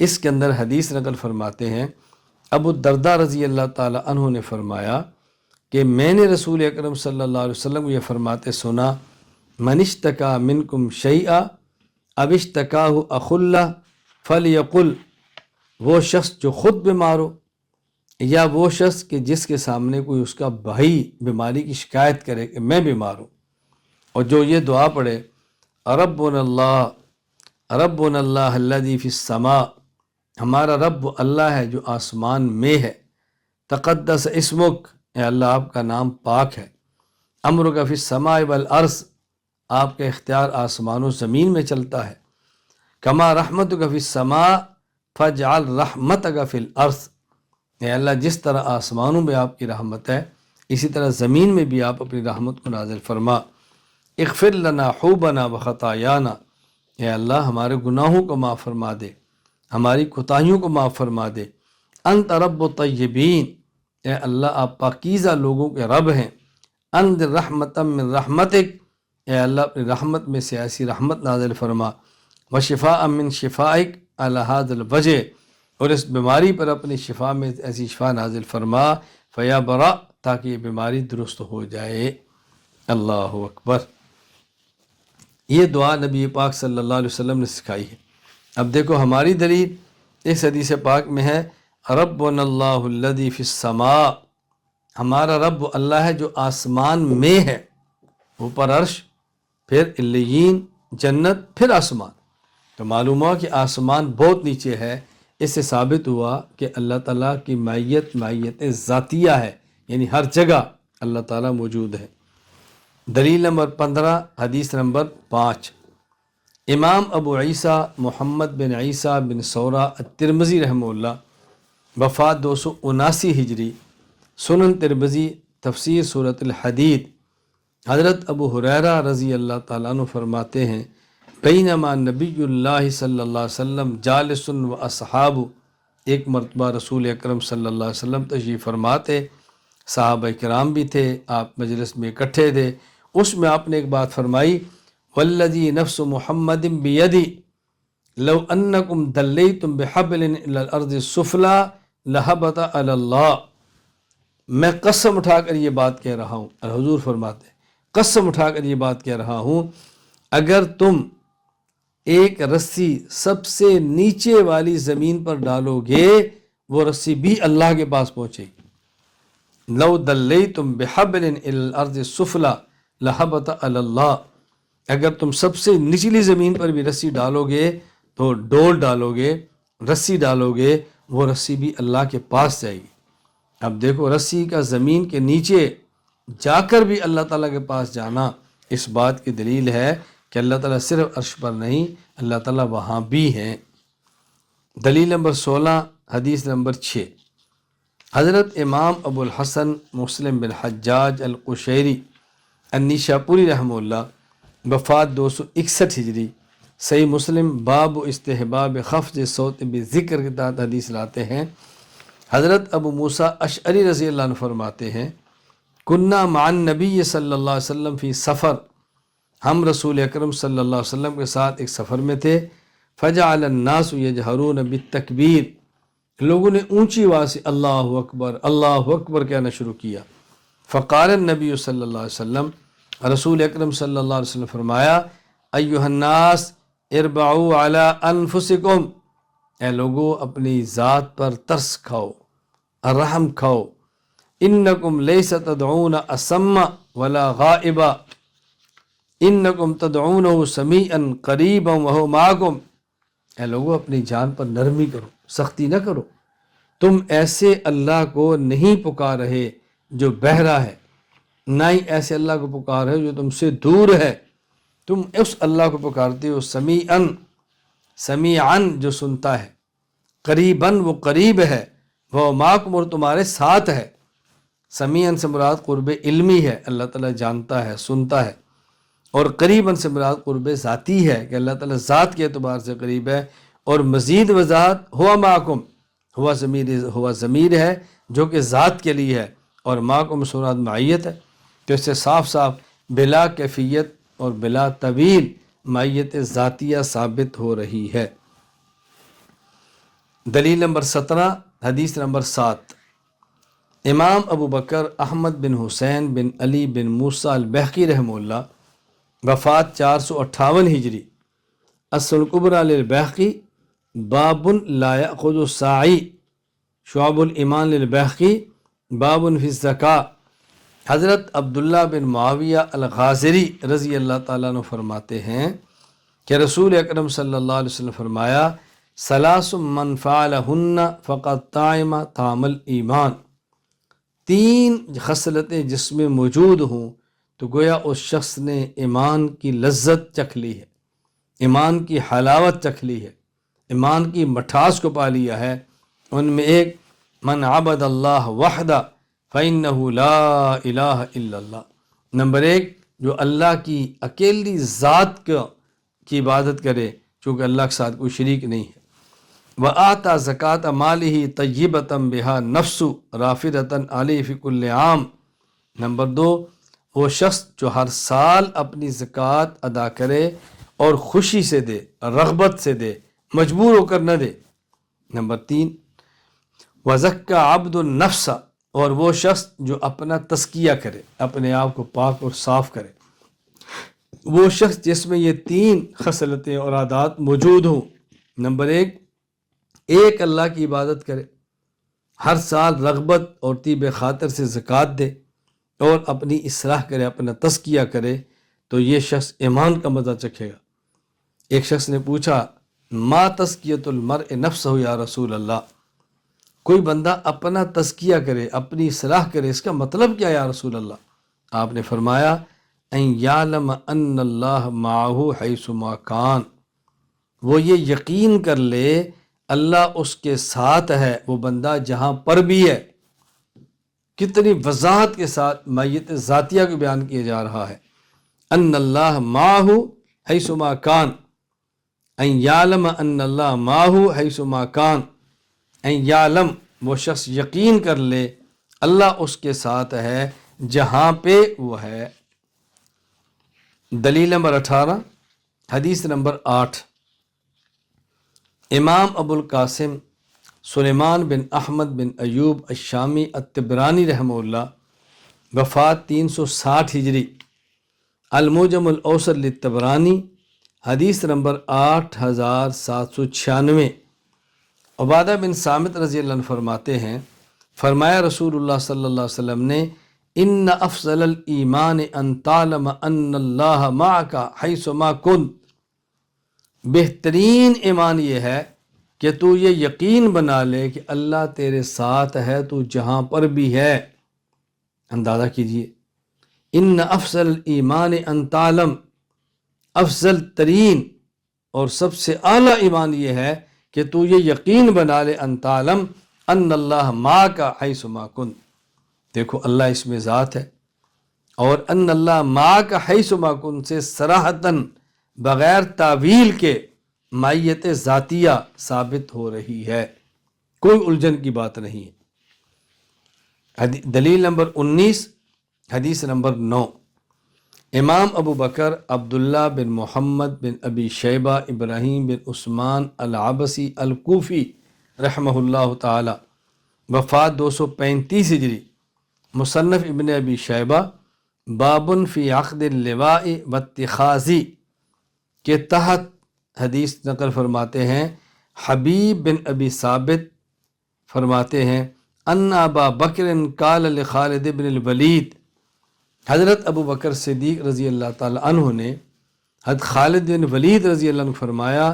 اس کے اندر حدیث نقل فرماتے ہیں ابو الدرداء رضی اللہ تعالی عنہ نے فرمایا کہ میں نے رسول اکرم صلی اللہ علیہ وسلم کو یہ فرماتے سنا، من اشتکا منکم شیئا اب اشتکاہ اخ اللہ فلیقل، وہ شخص جو خود بیمار ہو یا وہ شخص کہ جس کے سامنے کوئی اس کا بھائی بیماری کی شکایت کرے کہ میں بیمار ہوں، اور جو یہ دعا پڑھے ربنا اللہ الذی فی السماء، ہمارا رب اللہ ہے جو آسمان میں ہے، تقدس اسمک، اے اللہ آپ کا نام پاک ہے، امرک فی السماء والارض، آپ کا اختیار آسمان و زمین میں چلتا ہے، کما رحمتک فی السماء فاجعل رحمتک فی الارض، اے اللہ جس طرح آسمانوں میں آپ کی رحمت ہے اسی طرح زمین میں بھی آپ اپنی رحمت کو نازل فرما، اغفر لنا حوبنا وخطایانا، اے اللہ ہمارے گناہوں کو معاف فرما دے، ہماری کوتاہیوں کو معاف فرما دے، انت رب الطیبین، اے اللہ آپ پاکیزہ لوگوں کے رب ہیں، انزل رحمتا من رحمتک، اے اللہ اپنی رحمت میں سے ایسی رحمت نازل فرما، وشفاء من شفائک علی ھذا الوجہ، اور اس بیماری پر اپنی شفا میں ایسی شفا نازل فرما، فیا برا، تاکہ یہ بیماری درست ہو جائے۔ اللہ اکبر۔ یہ دعا نبی پاک صلی اللہ علیہ وسلم نے سکھائی ہے۔ اب دیکھو ہماری دلیل اس حدیث پاک میں ہے ربنا اللہ الذی فی السماء، ہمارا رب اللہ ہے جو آسمان میں ہے، اوپر عرش، پھر علیین، جنت، پھر آسمان۔ تو معلوم ہوا کہ آسمان بہت نیچے ہے، اس سے ثابت ہوا کہ اللہ تعالیٰ کی معیت ذاتیہ ہے، یعنی ہر جگہ اللہ تعالیٰ موجود ہے۔ دلیل نمبر 15، حدیث نمبر 5، امام ابو عیسیٰ محمد بن عیسیٰ بن سورہ الترمذی رحمہ اللہ، وفات 279 ہجری، سنن ترمذی، تفسیر سورۃ الحدید، حضرت ابو ہریرہ رضی اللہ تعالیٰ عنہ فرماتے ہیں بینما نبی اللہ صلی اللہ علیہ وسلم جالس و اصحاب، ایک مرتبہ رسول اکرم صلی اللہ علیہ وسلم تشریف فرماتے، صحابہ کرام بھی تھے، آپ مجلس میں اکٹھے تھے، اس میں آپ نے ایک بات فرمائی والذی نفس محمد بیدی لو انکم دلیتم بحبل الی الارض السفلی لہبط علی اللہ، میں قسم اٹھا کر یہ بات کہہ رہا ہوں، حضور فرماتے ہیں قسم اٹھا کر یہ بات کہہ رہا ہوں، اگر تم ایک رسی سب سے نیچے والی زمین پر ڈالو گے وہ رسی بھی اللہ کے پاس پہنچے گی، لو دلیتم بحبل الی الارض السفلی لہبط علی اللہ، اگر تم سب سے نچلی زمین پر بھی رسی ڈالو گے تو ڈول ڈالو گے، رسی ڈالو گے، وہ رسی بھی اللہ کے پاس جائے گی۔ اب دیکھو رسی کا زمین کے نیچے جا کر بھی اللہ تعالیٰ کے پاس جانا اس بات کی دلیل ہے کہ اللہ تعالیٰ صرف عرش پر نہیں، اللہ تعالیٰ وہاں بھی ہیں۔ دلیل نمبر 16، حدیث نمبر 6، حضرت امام ابو الحسن مسلم بن حجاج القشیری النیشاپوری رحمہ اللہ، وفات 261 ہجری، صحیح مسلم باب استحباب خفض صوت بذکر کے تحت حدیث لاتے ہیں، حضرت ابو موسیٰ اشعری رضی اللہ عنہ فرماتے ہیں کنہ مع النبی صلی اللہ علیہ وسلم فی سفر، ہم رسول اکرم صلی اللہ علیہ وسلم کے ساتھ ایک سفر میں تھے، فجعل الناس یجہرون بالتکبیر، لوگوں نے اونچی آواز سے اللہ اکبر کہنا شروع کیا، فقال النبی صلی اللہ علیہ وسلم، رسول اکرم صلی اللہ علیہ وسلم فرمایا ایھا الناس اربعوا علی انفسکم، اے لوگو اپنی ذات پر ترس کھاؤ، رحم کھاؤ، انکم لیس تدعون اصم ولا غائبا انکم تدعونہ سمیعا قریبا وہو معکم، اے لوگو اپنی جان پر نرمی کرو، سختی نہ کرو، تم ایسے اللہ کو نہیں پکار رہے جو بہرا ہے، نہ ہی ایسے اللہ کو پکار رہے جو تم سے دور ہے، تم اس اللہ کو پکارتے ہو سمیعاً جو سنتا ہے، قریباً وہ قریب ہے، وہ معکم اور تمہارے ساتھ ہے، سمیعاً سے مراد قرب علمی ہے، اللہ تعالیٰ جانتا ہے، سنتا ہے، اور قریباً سے مراد قرب ذاتی ہے کہ اللہ تعالیٰ ذات کے اعتبار سے قریب ہے، اور مزید وضاحت ہوا معکم، ہوا ضمیر ہے جو کہ ذات کے لیے ہے، اور معکم سے مراد معیت ہے، تو اس سے صاف صاف بلا کیفیت اور بلا طویل معیت ذاتیہ ثابت ہو رہی ہے۔ دلیل نمبر 17، حدیث نمبر 7، امام ابو بکر احمد بن حسین بن علی بن موسیٰ البحقی رحمہ اللہ، وفات 458 ہجری، السنن الکبریٰ للبحقی، باب لا یأخذ الساعی، شعب الایمان للبحقی، باب فی الزکاة۔ حضرت عبداللہ بن معاویہ الغازری رضی اللہ تعالیٰ عنہ فرماتے ہیں کہ رسول اکرم صلی اللہ علیہ وسلم فرمایا، ثلاث من فعلہن فقد طعم طعم الایمان، 3 خصلتیں جس میں موجود ہوں تو گویا اس شخص نے ایمان کی لذت چکھ لی ہے، ایمان کی حلاوت چکھ لی ہے، ایمان کی مٹھاس کو پا لیا ہے۔ ان میں ایک، من عبد اللہ وحدہ فإنہ لا الہ الا اللہ، نمبر 1 جو اللہ کی اکیلی ذات کی عبادت کرے چونکہ اللہ کے ساتھ کوئی شریک نہیں ہے۔ وآتا زکوٰۃ مالہ طیبۃ بہا نفس رافدۃ علیہ فی کل عام، نمبر 2 وہ شخص جو ہر سال اپنی زکوٰۃ ادا کرے اور خوشی سے دے، رغبت سے دے، مجبور ہو کر نہ دے۔ نمبر 3 وزکى عبد النفس، اور وہ شخص جو اپنا تزکیہ کرے، اپنے آپ کو پاک اور صاف کرے، وہ شخص جس میں یہ 3 خصلتیں اور عادات موجود ہوں۔ نمبر 1 اللہ کی عبادت کرے، ہر سال رغبت اور طیب خاطر سے زکوٰۃ دے اور اپنی اصلاح کرے، اپنا تزکیہ کرے، تو یہ شخص ایمان کا مزہ چکھے گا۔ ایک شخص نے پوچھا، ما تزکیۃ المرء نفسہ یا رسول اللہ، کوئی بندہ اپنا تزکیہ کرے، اپنی اصلاح کرے، اس کا مطلب کیا یا رسول اللہ؟ آپ نے فرمایا، ان یعلم ان اللہ معہ حیث ما کان، وہ یہ یقین کر لے اللہ اس کے ساتھ ہے، وہ بندہ جہاں پر بھی ہے۔ کتنی وضاحت کے ساتھ معیت ذاتیہ کو بیان کیا جا رہا ہے، ان اللہ معہ حیث ما کان، ان یعلم ان اللہ معہ حیث ما کان، ان یعلم وہ شخص یقین کر لے اللہ اس کے ساتھ ہے جہاں پہ وہ ہے۔ دلیل نمبر 18، حدیث نمبر 8، امام ابو القاسم سلیمان بن احمد بن ایوب الشامی الطبرانی رحمہ اللہ، وفات 360 ہجری، المعجم الاوسط للطبرانی، حدیث نمبر 8796۔ عبادہ بن صامت رضی اللہ عنہ فرماتے ہیں، فرمایا رسول اللہ صلی اللہ علیہ وسلم نے، ان افضل الایمان ان تعلم ان اللہ معک حیث ما کنت، بہترین ایمان یہ ہے کہ تو یہ یقین بنا لے کہ اللہ تیرے ساتھ ہے، تو جہاں پر بھی ہے۔ اندازہ کیجئے، ان افضل الایمان ان تعلم، افضل ترین اور سب سے اعلیٰ ایمان یہ ہے کہ تو یہ یقین بنا لے، ان تعلم ان اللہ معک حیث ما کنت، دیکھو اللہ اس میں ذات ہے، اور ان اللہ معک حیث ما کنت سے صراحتاً بغیر تعویل کے معیت ذاتیہ ثابت ہو رہی ہے، کوئی الجھن کی بات نہیں ہے۔ دلیل نمبر 19، حدیث نمبر 9، امام ابو بکر عبداللہ بن محمد بن ابی شیبہ ابراہیم بن عثمان العبسی الکوفی رحمہ اللہ تعالی، وفات 235 ہجری، مصنف ابن ابی شیبہ، باب فی عقد اللواء واتخاذی کے تحت حدیث نقل فرماتے ہیں۔ حبیب بن ابی ثابت فرماتے ہیں، ان ابا بکر قال لخالد بن الولید، حضرت ابو بکر صدیق رضی اللہ تعالی عنہ نے حضرت خالد بن ولید رضی اللہ عنہ فرمایا،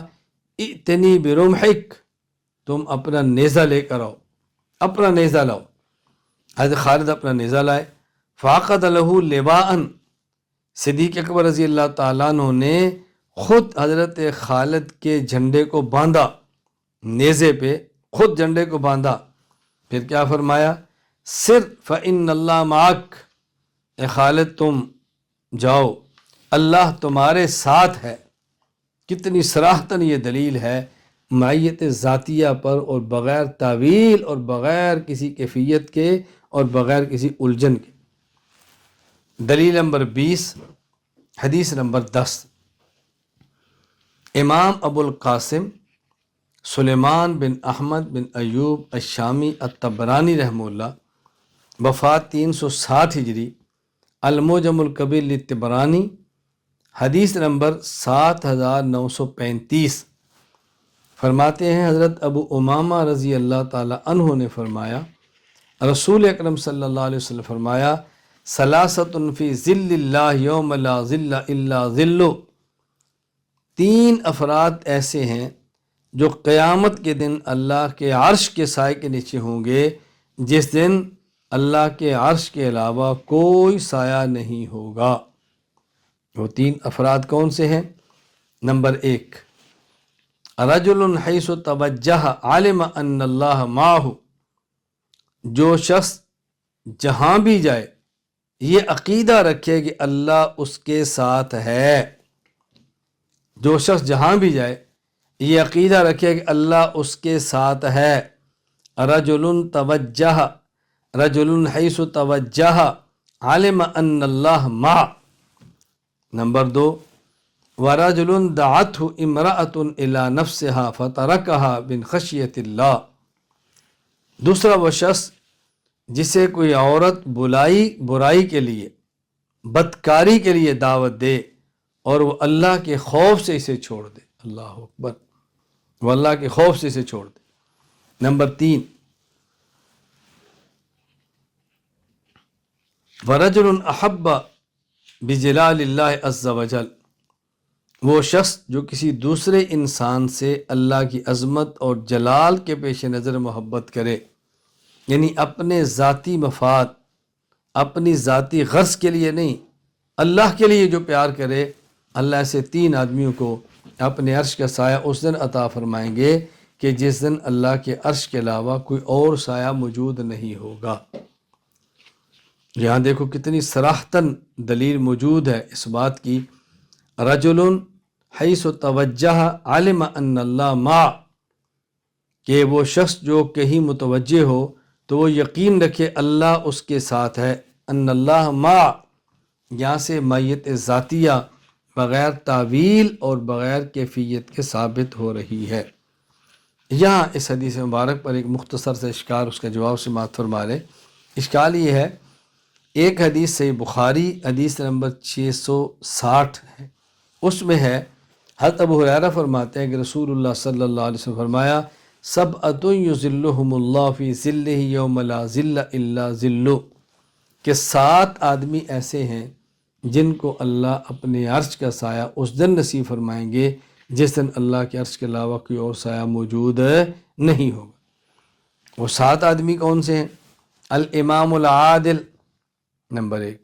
ائتنی برمحک، تم اپنا نیزہ لے کر آؤ، اپنا نیزہ لاؤ۔ حضرت خالد اپنا نیزہ لائے، فعقد لہ لواءً، صدیق اکبر رضی اللہ تعالیٰ عنہ نے خود حضرت خالد کے جھنڈے کو باندھا، نیزے پہ خود جھنڈے کو باندھا، پھر کیا فرمایا، سر فإن اللہ معک، اے خالد تم جاؤ، اللہ تمہارے ساتھ ہے۔ کتنی صراحتاً یہ دلیل ہے معیت ذاتیہ پر، اور بغیر تعویل اور بغیر کسی کیفیت کے اور بغیر کسی الجھن کے۔ دلیل نمبر 20، حدیث نمبر 10، امام ابو القاسم سلیمان بن احمد بن ایوب الشامی الطبرانی رحمہ اللہ، وفات 360 ہجری، المعجم الکبیر للطبرانی، حدیث نمبر 7935، فرماتے ہیں حضرت ابو امامہ رضی اللہ تعالی عنہ نے فرمایا، رسول اکرم صلی اللہ علیہ وسلم فرمایا، ثلاثۃ فی ظل اللہ یوم لا ظل الا ظلہ، 3 افراد ایسے ہیں جو قیامت کے دن اللہ کے عرش کے سائے کے نیچے ہوں گے، جس دن اللہ کے عرش کے علاوہ کوئی سایہ نہیں ہوگا۔ وہ 3 افراد کون سے ہیں؟ نمبر 1، رجل حیث توجہ علم ان اللہ معہ، جو شخص جہاں بھی جائے یہ عقیدہ رکھے کہ اللہ اس کے ساتھ ہے۔ جو شخص جہاں بھی جائے یہ عقیدہ رکھے کہ اللہ اس کے ساتھ ہے۔ رجل توجہ، رجل حیث توجہ علم ان اللہ معہ۔ نمبر 2، ورجل دعته امرأة الى نفسها فتركها من خشیت اللہ، دوسرا وہ شخص جسے کوئی عورت برائی کے لیے، بدکاری کے لیے دعوت دے اور وہ اللہ کے خوف سے اسے چھوڑ دے۔ اللہ اکبر، وہ اللہ کے خوف سے اسے چھوڑ دے۔ نمبر 3، ورجل احب بجلال اللہ عز وجل، وہ شخص جو کسی دوسرے انسان سے اللہ کی عظمت اور جلال کے پیش نظر محبت کرے، یعنی اپنے ذاتی مفاد، اپنی ذاتی غرض کے لیے نہیں، اللہ کے لیے جو پیار کرے، اللہ ایسے 3 آدمیوں کو اپنے عرش کا سایہ اس دن عطا فرمائیں گے کہ جس دن اللہ کے عرش کے علاوہ کوئی اور سایہ موجود نہیں ہوگا۔ یہاں دیکھو کتنی صراحتاً دلیل موجود ہے اس بات کی، رجل حیث توجہ علم ان اللہ معہ، کہ وہ شخص جو کہیں متوجہ ہو تو وہ یقین رکھے اللہ اس کے ساتھ ہے۔ ان اللہ معہ، یہاں سے معیت ذاتیہ بغیر تعویل اور بغیر کیفیت کے ثابت ہو رہی ہے۔ یہاں اس حدیث مبارک پر ایک مختصر سے اشکال، اس کا جواب سماعت فرما لیں۔ اشکال یہ ہے، ایک حدیث صحیح بخاری حدیث نمبر 660 ہے، اس میں ہے حضرت ابو ہریرہ فرماتے ہیں کہ رسول اللہ صلی اللہ علیہ وسلم فرمایا، سبعۃ یظلھم اللہ فی ظلہ یوم لا ظل الا ظلہ، کہ 7 آدمی ایسے ہیں جن کو اللہ اپنے عرش کا سایہ اس دن نصیب فرمائیں گے جس دن اللہ کے عرش کے علاوہ کوئی اور سایہ موجود نہیں ہوگا۔ وہ 7 آدمی کون سے ہیں؟ الامام العادل، نمبر 1،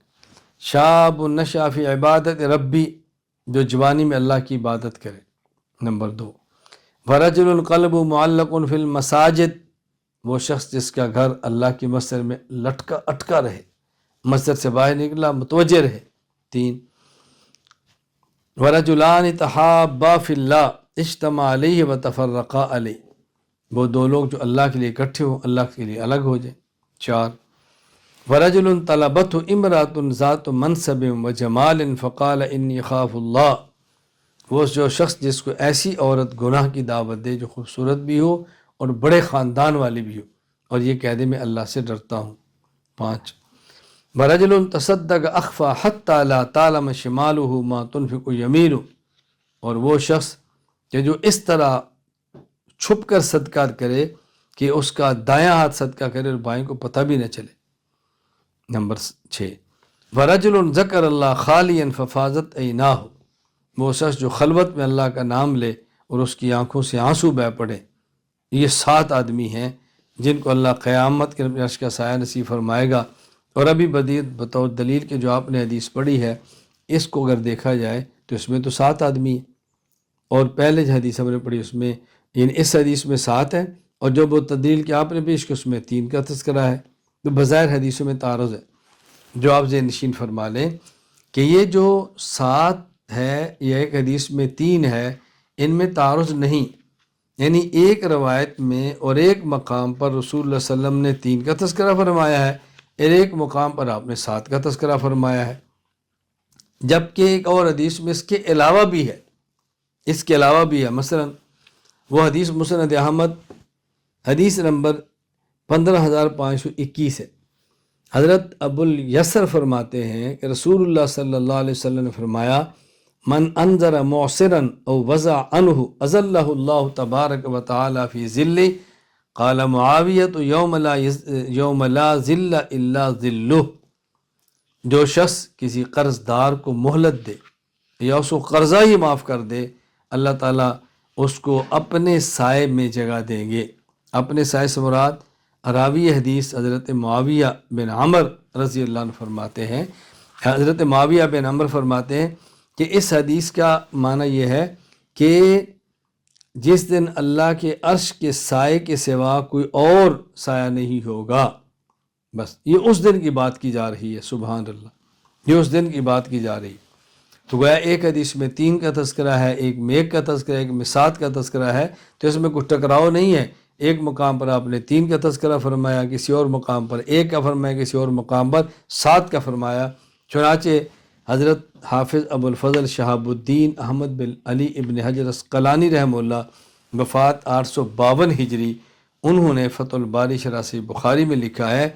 شاب نشأ فی عبادت ربی، جو جوانی میں اللہ کی عبادت کرے، نمبر 2، ورجل القلب معلق فی المساجد، وہ شخص جس کا گھر اللہ کی مسجد میں اٹکا رہے، مسجد سے باہر نکلا متوجہ رہے، 3، ورجلان تحابا فی اللہ اجتمع علیہ وتفرقا علیہ، وہ 2 لوگ جو اللہ کے لیے اکٹھے ہوں، اللہ کے لیے الگ ہو جائیں، 4، ورجل طلبته امرأة ذات منصب وجمال فقال انی اخاف اللہ، وہ جو شخص جس کو ایسی عورت گناہ کی دعوت دے جو خوبصورت بھی ہو اور بڑے خاندان والی بھی ہو اور یہ کہہ دے میں اللہ سے ڈرتا ہوں، 5، ورجل تصدق اخفى حتى لا تعلم شماله ما تنفق يمينه، اور وہ شخص کہ جو اس طرح چھپ کر صدقہ کرے کہ اس کا دایاں ہاتھ صدقہ کرے اور بائیں کو پتہ بھی نہ چلے، نمبر 6، ورجل ذکر اللہ خالیا ففاضت عیناہ، وہ شخص جو خلوت میں اللہ کا نام لے اور اس کی آنکھوں سے آنسو بہہ پڑے۔ یہ 7 آدمی ہیں جن کو اللہ قیامت کے عرش کا سایہ نصیب فرمائے گا۔ اور ابھی بطور دلیل کے جو آپ نے حدیث پڑھی ہے، اس کو اگر دیکھا جائے تو اس میں تو 7 آدمی ہیں، اور پہلے جو حدیث ہم نے پڑھی اس میں، یعنی اس حدیث میں 7 ہیں، اور جو وہ تدلیل کہ آپ نے پیش کی اس میں 3 کا تذکرہ ہے۔ تو بظاہر حدیثوں میں تعارض ہے، جو آپ ذہن نشین فرما لیں کہ یہ جو 7 ہے یا ایک حدیث میں 3 ہے، ان میں تعارض نہیں، یعنی ایک روایت میں اور ایک مقام پر رسول اللہ صلی اللہ علیہ وسلم نے 3 کا تذکرہ فرمایا ہے، اور ایک مقام پر آپ نے 7 کا تذکرہ فرمایا ہے، جبکہ ایک اور حدیث میں اس کے علاوہ بھی ہے، اس کے علاوہ بھی ہے۔ مثلا وہ حدیث مسند احمد حدیث نمبر 15521 ہے۔ حضرت ابو الیسر فرماتے ہیں کہ رسول اللہ صلی اللہ علیہ وسلم نے فرمایا، من انذر معسرا او وضع عنہ اذلہ اللہ تبارک و تعالی فی ظلہ، قال معاویۃ یوم لا ظل الا ظلہ۔ جو شخص کسی قرض دار کو مہلت دے یا اس کو قرضہ ہی معاف کر دے، اللہ تعالیٰ اس کو اپنے سائے میں جگہ دیں گے۔ اپنے سائے سے مراد راوی حدیث حضرت معاویہ بن عمر رضی اللہ عنہ فرماتے ہیں، حضرت معاویہ بن عمر فرماتے ہیں کہ اس حدیث کا معنی یہ ہے کہ جس دن اللہ کے عرش کے سائے کے سوا کوئی اور سایہ نہیں ہوگا، بس یہ اس دن کی بات کی جا رہی ہے۔ سبحان اللہ، یہ اس دن کی بات کی جا رہی ہے۔ تو گویا ایک حدیث میں 3 کا تذکرہ ہے، ایک میں 1 کا تذکرہ ہے، ایک میں 7 کا تذکرہ ہے، تو اس میں کوئی ٹکراؤ نہیں ہے۔ ایک مقام پر آپ نے 3 کا تذکرہ فرمایا، کسی اور مقام پر 1 کا فرمایا، کسی اور مقام پر 7 کا فرمایا۔ چنانچہ حضرت حافظ ابو الفضل شہاب الدین احمد بن علی ابن حجر اسقلانی رحمہ اللہ وفات 852 ہجری، انہوں نے فتح الباری شرح صحیح بخاری میں لکھا ہے،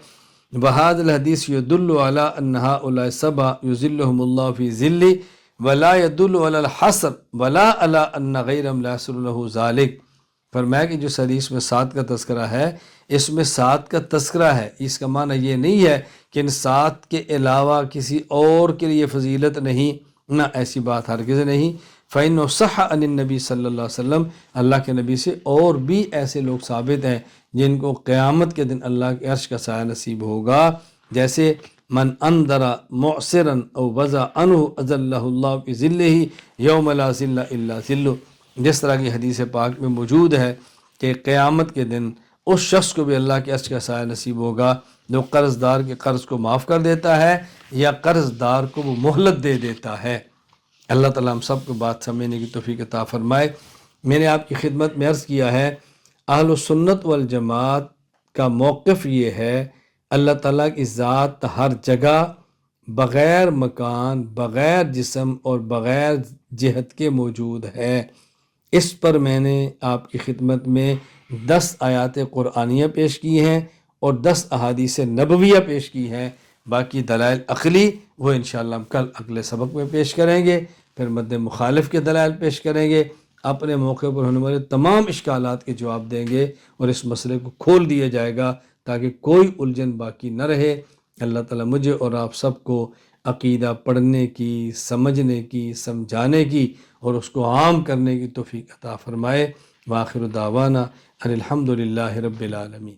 وَهَذَا الْحَدِيثُ يَدُلُّ عَلَىٰ أَنَّ هَٰؤُلَاءِ السَّبْعَةَ يُظِلُّهُمُ اللَّهُ فِي ظِلِّهِ وَلَا يَدُلُّ عَلَى الْحَصْرِ وَلَا عَلَىٰ أَنَّ غَيْرَهُمْ لَا يَحْصُلُ لَهُ ذَٰلِكَ۔ فرمایا کہ جو حدیث میں 7 کا تذکرہ ہے، اس میں 7 کا تذکرہ ہے، اس کا معنی یہ نہیں ہے کہ ان 7 کے علاوہ کسی اور کے لیے فضیلت نہیں، نہ ایسی بات ہرگز نہیں۔ فَإِنَّهُ صَحَّ عَنِ النَّبِي صلی اللہ علیہ وسلم، اللہ کے نبی سے اور بھی ایسے لوگ ثابت ہیں جن کو قیامت کے دن اللہ کے عرش کا سایہ نصیب ہوگا، جیسے من انذر معسرا او وضع عنہ اذلہ اللہ فی ظلہ یوم لا ظل الا ظلہ، جس طرح کی حدیث پاک میں موجود ہے کہ قیامت کے دن اس شخص کو بھی اللہ کے عرش کا سایہ نصیب ہوگا جو قرض دار کے قرض کو معاف کر دیتا ہے یا قرض دار کو وہ مہلت دے دیتا ہے۔ اللہ تعالیٰ ہم سب کو بات سمجھنے کی توفیق عطا فرمائے۔ میں نے آپ کی خدمت میں عرض کیا ہے، اہل السنت والجماعت کا موقف یہ ہے، اللہ تعالیٰ کی ذات ہر جگہ بغیر مکان، بغیر جسم اور بغیر جہت کے موجود ہے۔ اس پر میں نے آپ کی خدمت میں 10 آیات قرآنیہ پیش کی ہیں اور 10 احادیث نبویہ پیش کی ہیں۔ باقی دلائل عقلی وہ انشاءاللہ ہم کل اگلے سبق میں پیش کریں گے، پھر مد مخالف کے دلائل پیش کریں گے، اپنے موقع پر ہونے والے تمام اشکالات کے جواب دیں گے اور اس مسئلے کو کھول دیا جائے گا تاکہ کوئی الجھن باقی نہ رہے۔ اللہ تعالیٰ مجھے اور آپ سب کو عقیدہ پڑھنے کی، سمجھنے کی، سمجھانے کی اور اس کو عام کرنے کی توفیق عطا فرمائے۔ وآخر دعوانا ان الحمد للہ رب العالمین۔